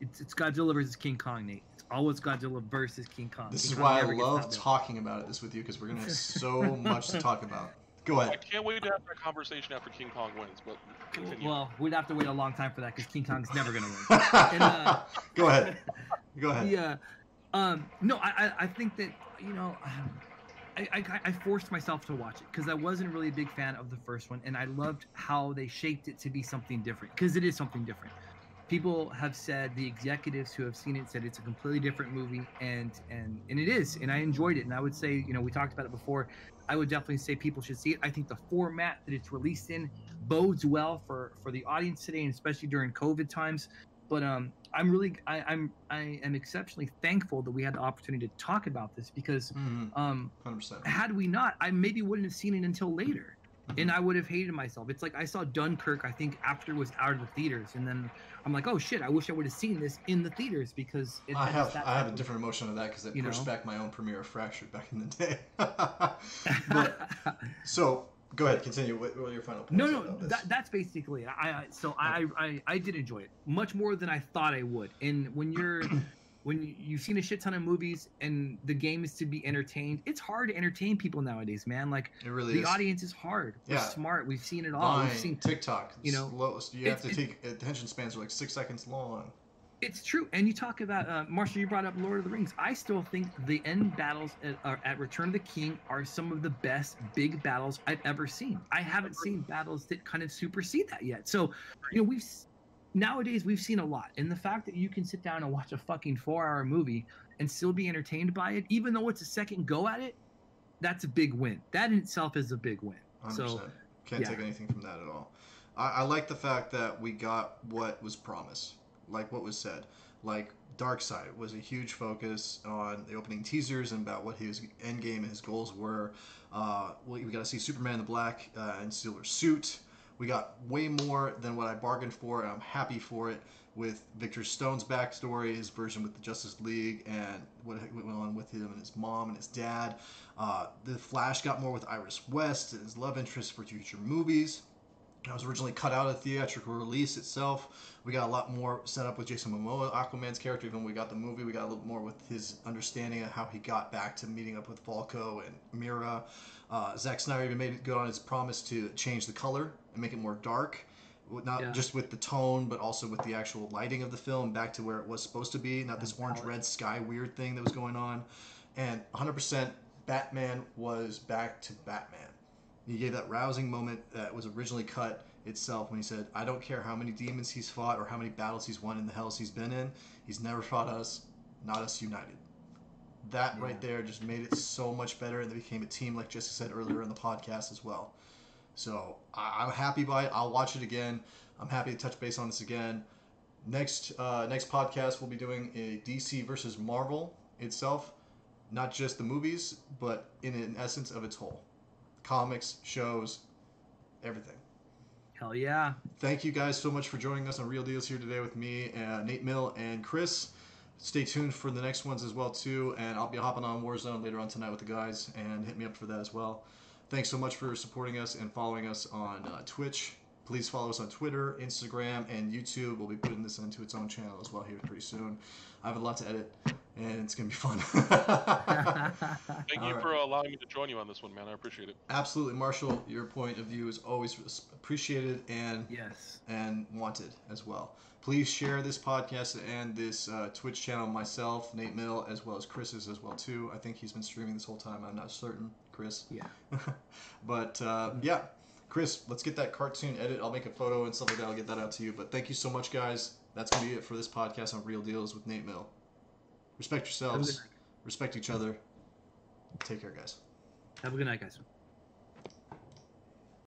[SPEAKER 2] It's Godzilla versus King Kong, Nate. It's always Godzilla versus King Kong.
[SPEAKER 1] This is why I love talking about this with you, because we're gonna have so much to talk about. Go ahead.
[SPEAKER 3] I can't wait to have that conversation after King Kong wins, but continue.
[SPEAKER 2] Well, we'd have to wait a long time for that, because King Kong's never going to win. And,
[SPEAKER 1] Go ahead.
[SPEAKER 2] Yeah. No, I think that, I forced myself to watch it, because I wasn't really a big fan of the first one, and I loved how they shaped it to be something different, because it is something different. People have said, the executives who have seen it said it's a completely different movie, and it is, and I enjoyed it. And I would say, we talked about it before, I would definitely say people should see it. I think the format that it's released in bodes well for the audience today, and especially during COVID times. But I am exceptionally thankful that we had the opportunity to talk about this, because
[SPEAKER 1] 100%.
[SPEAKER 2] Had we not, I maybe wouldn't have seen it until later. And I would have hated myself. It's like I saw Dunkirk, I think, after it was out of the theaters, and then I'm like, oh shit, I wish I would have seen this in the theaters, because
[SPEAKER 1] I have a different emotion of that, because it pushed back my own premiere of Fractured back in the day. So go ahead, continue. What are your final points?
[SPEAKER 2] No, that's basically it. I did enjoy it much more than I thought I would. And when you've seen a shit ton of movies and the game is to be entertained, it's hard to entertain people nowadays, man. Like,
[SPEAKER 1] it really
[SPEAKER 2] the audience is hard. We're smart. We've seen it all.
[SPEAKER 1] Vine,
[SPEAKER 2] we've seen
[SPEAKER 1] TikTok. You have to take attention spans are like 6 seconds long.
[SPEAKER 2] It's true. And you talk about Marshall, you brought up Lord of the Rings. I still think the end battles at Return of the King are some of the best big battles I've ever seen. I haven't seen battles that kind of supersede that yet. So, nowadays we've seen a lot, and the fact that you can sit down and watch a fucking 4-hour movie and still be entertained by it, even though it's a second go at it, that's a big win. That in itself is a big win.
[SPEAKER 1] 100%.
[SPEAKER 2] So
[SPEAKER 1] Can't take anything from that at all. I like the fact that we got what was promised, like what was said. Like, Darkseid was a huge focus on the opening teasers and about what his end game and his goals were. We got to see Superman in the black and silver suit. We got way more than what I bargained for, and I'm happy for it, with Victor Stone's backstory, his version with the Justice League, and what went on with him and his mom and his dad. The Flash got more with Iris West and his love interest for future movies. I was originally cut out of the theatrical release itself. We got a lot more set up with Jason Momoa, Aquaman's character. Even when we got the movie, we got a little more with his understanding of how he got back to meeting up with Falco and Mira. Zack Snyder even made it good on his promise to change the color and make it more dark, not just with the tone, but also with the actual lighting of the film back to where it was supposed to be, not this orange-red sky weird thing that was going on. And 100% Batman was back to Batman. He gave that rousing moment that was originally cut itself when he said, I don't care how many demons he's fought or how many battles he's won in the hells he's been in, he's never fought us, not us united. That right there just made it so much better, and they became a team, like Jessica said earlier in the podcast as well. So I'm happy by it. I'll watch it again. I'm happy to touch base on this again. Next podcast, we'll be doing a DC versus Marvel itself, not just the movies, but in an essence of its whole. Comics, shows, everything.
[SPEAKER 2] Hell yeah.
[SPEAKER 1] Thank you guys so much for joining us on Real Deals here today with me, NAT3MILL and Chris. stay tuned for the next ones as well too, and I'll be hopping on Warzone later on tonight with the guys, and hit me up for that as well. Thanks so much for supporting us and following us on Twitch. Please follow us on Twitter, Instagram, and YouTube. We'll be putting this into its own channel as well here pretty soon. I have a lot to edit, and it's going to be fun.
[SPEAKER 3] Thank you for allowing me to join you on this one, man. I appreciate it.
[SPEAKER 1] Absolutely. Marshall, your point of view is always appreciated and wanted as well. Please share this podcast and this Twitch channel, myself, NAT3MILL, as well as Chris's as well too. I think he's been streaming this whole time. I'm not certain, Chris.
[SPEAKER 2] Yeah.
[SPEAKER 1] But yeah, Chris, let's get that cartoon edit. I'll make a photo and stuff like that. I'll get that out to you. But thank you so much, guys. That's going to be it for this podcast on Real Deals with NAT3MILL. Respect yourselves. Respect each other. Take care, guys.
[SPEAKER 2] Have a good night, guys.